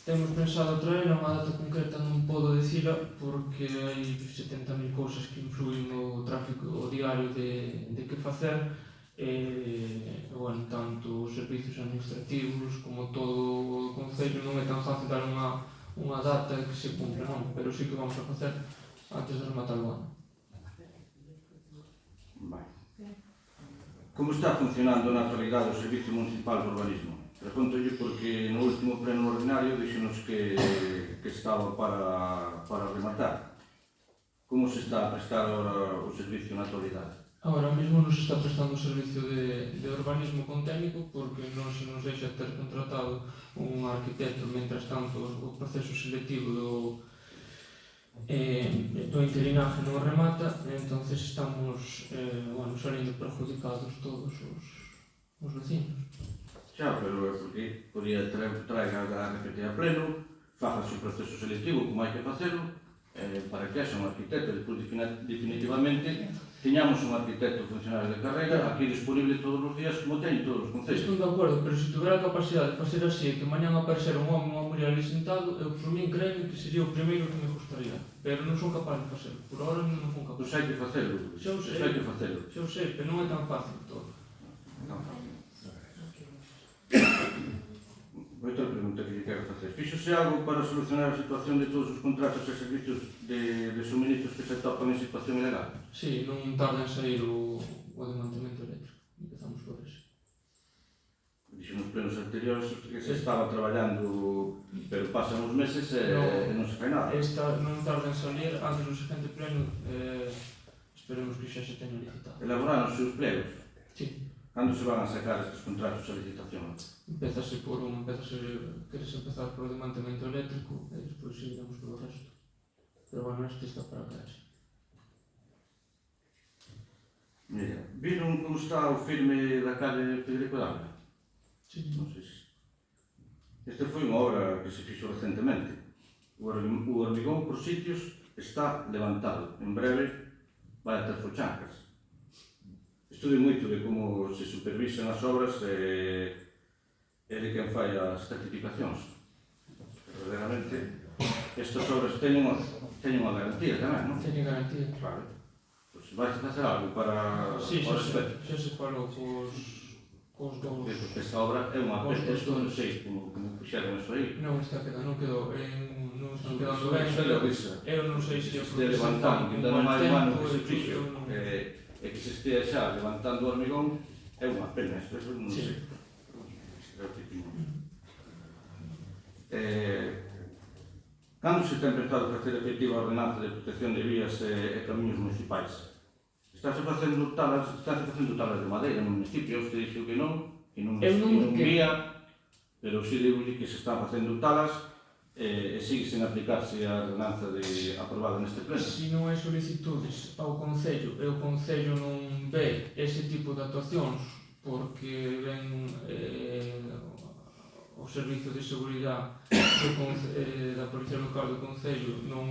Temos pensado traer unha data concreta, non podo dicila porque hai 70.000 cousas que influen no tráfico diario de que facer e, bueno, tanto os servicios administrativos como todo o Concello non é tan fácil dar unha data que se cumpla, non? Pero sí que vamos a facer antes de rematar o ano. Vale. Como está funcionando na actualidade o Servicio Municipal de Urbanismo? Pregunto-lle porque no último pleno ordinario dixenos que estaba para rematar. Como se está a prestar agora o servicio na actualidade? Agora mesmo nos está prestando o servicio de urbanismo con técnico porque non se nos deixa ter contratado un arquitecto mentras tanto o proceso selectivo do interinaje non remata, entonces estamos salindo perjudicados todos os vecinos. Xa, pero é porque podía traiga a RPT a pleno, fágase o proceso selectivo como hai que facelo para que haxa un arquitecto, despois definitivamente teñamos un arquitecto funcionario de carreira aquí disponible todos os días como teñen todos os concellos. Estou de acordo, pero se tuvera a capacidade de facer así, que mañán aparecer un home ou unha muller ali sentado, eu por min creo que sería o primeiro que me gustaría. Pero non son capaz de facelo. Por ahora non son capaz. Pois hai que facelo, Xa o sei. hai que facelo. Xa o sei, pero non é tan fácil todo. Non fácil. Outra pregunta que lle quero facer. Fíxose algo para solucionar a situación de todos os contratos e servicios de suministros que se topan en situación ilegal? Sí, non tarda en sair o desmantelamento eléctrico. Empezamos por eso. Dixo nos plenos anteriores que se estaba traballando, pero pasan os meses e non se fai nada. Esta non tarda en salir, antes do seguinte pleno, esperemos que xa se teña licitado. Elaboraronse os plegos. Sí. Cando se van a sacar estes contratos a licitación? Empezase por un, queres empezar por o desmantelamento eléctrico e despois seguiremos polo resto. Pero bueno, este está para caerse. Mira, viron como está o firme da calle Federico Dávila? Sí. Non sei se... Esta foi unha obra que se fixo recentemente. O hormigón por sitios está levantado. En breve vai a ter fochancas. Estude moito de como se supervisan as obras e de quen fai as certificacións. Verdadeiramente, estas obras teñen unha garantía tamén, non? Teñen garantía. Claro. Pois vais a facer algo para Sí, o respecto. xa se falou cos dous... Porque esta obra é unha peste, isto non sei como fixeron eso aí. Non está quedando, non quedou, non están quedando ben, eu non sei se se este levantando, que ainda non hai un ano que se fixo, eu non... e que se estea xa levantando o hormigón, é unha pena, isto non Sí. sei. É o que tiño. Cando se ten pensado facer efectiva a ordenanza de protección de vías e camiños municipais? Estáse facendo talas de madeira no municipio, usted dixo que non vía, pero si digo que se están facendo talas e sigue sen aplicarse a ordenanza aprobada neste pleno. Se non hai solicitudes ao Concello e o Concello non ve ese tipo de actuacións porque ven o Servizo de Seguridade da Policía Local do Concello non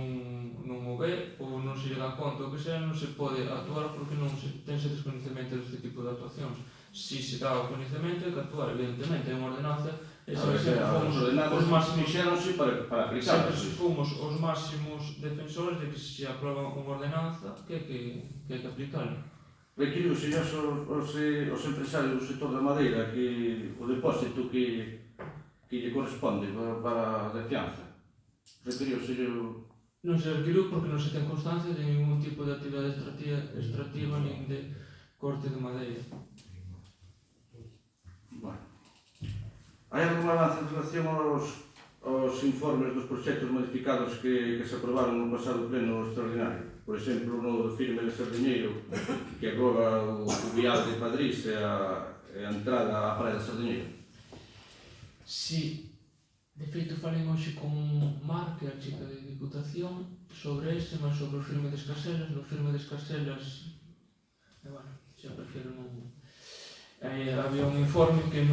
o ve ou non se lle dá conta o que sea, non se pode actuar porque non se tense desconhecemento deste tipo de actuacións. Si se dá o conhecemento, hai que actuar, evidentemente, é unha ordenanza. As ordenanzas fixéronse para aplicar. Sempre fomos os máximos defensores de que se aproba unha ordenanza que hai que aplicarla. Requiriuse os empresarios do sector da madeira que o depósito que lle corresponde para a fianza. Requiriuse Non se requiriu porque non se ten constancia de ningún tipo de actividade extractiva nin de corte de madeira. Bueno. Hai algún avance en relación aos informes dos proxectos modificados que se aprobaron no pasado pleno extraordinario? Por exemplo, no do firme de Sardiñeiro, que aproba o vial de Padrís e a entrada á praia de Sardiñeiro. Si, de feito, falei hoxe con Mar, que é a chica de Diputación, sobre ese, mas sobre o firme de Escaselas. No firme de Escaselas, bueno, xa prefiero non... había un informe que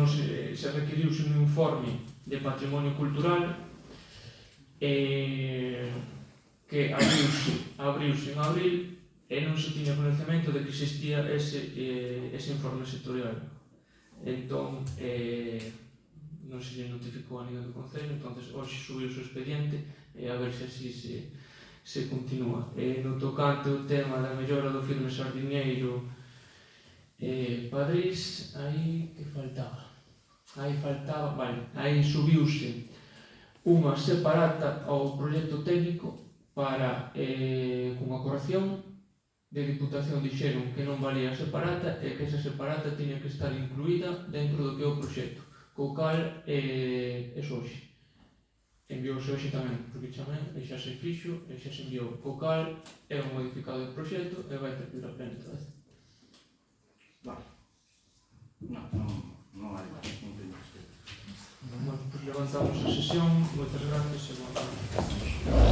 se requiriuse un informe de patrimonio cultural que abriuse en abril e non se tiña conhecemento de que existía ese informe sectorial. Entón, non se lle notificou a nivel do Concello, entonces hoxe subiuse o expediente e a ver se así se continúa. No tocante o tema da mellora do firme Sardiñeiro Padrís, aí que faltaba? Aí subiuse unha separata ao proxecto técnico para, cunha corrección de Diputación, dixeron que non valía a separata e que esa separata tiña que estar incluída dentro do que é o proxecto, co cal hoxe. Enviouse hoxe tamén, porque chamén, e xa se fixo, e xa se enviou, co cal é un modificado do proxecto e vai ter que ir a pleno outra vez. Vale. Non hai máis, non teño que ser. Bueno, pues levantamos a sesión, moitas gracias e boa tarde.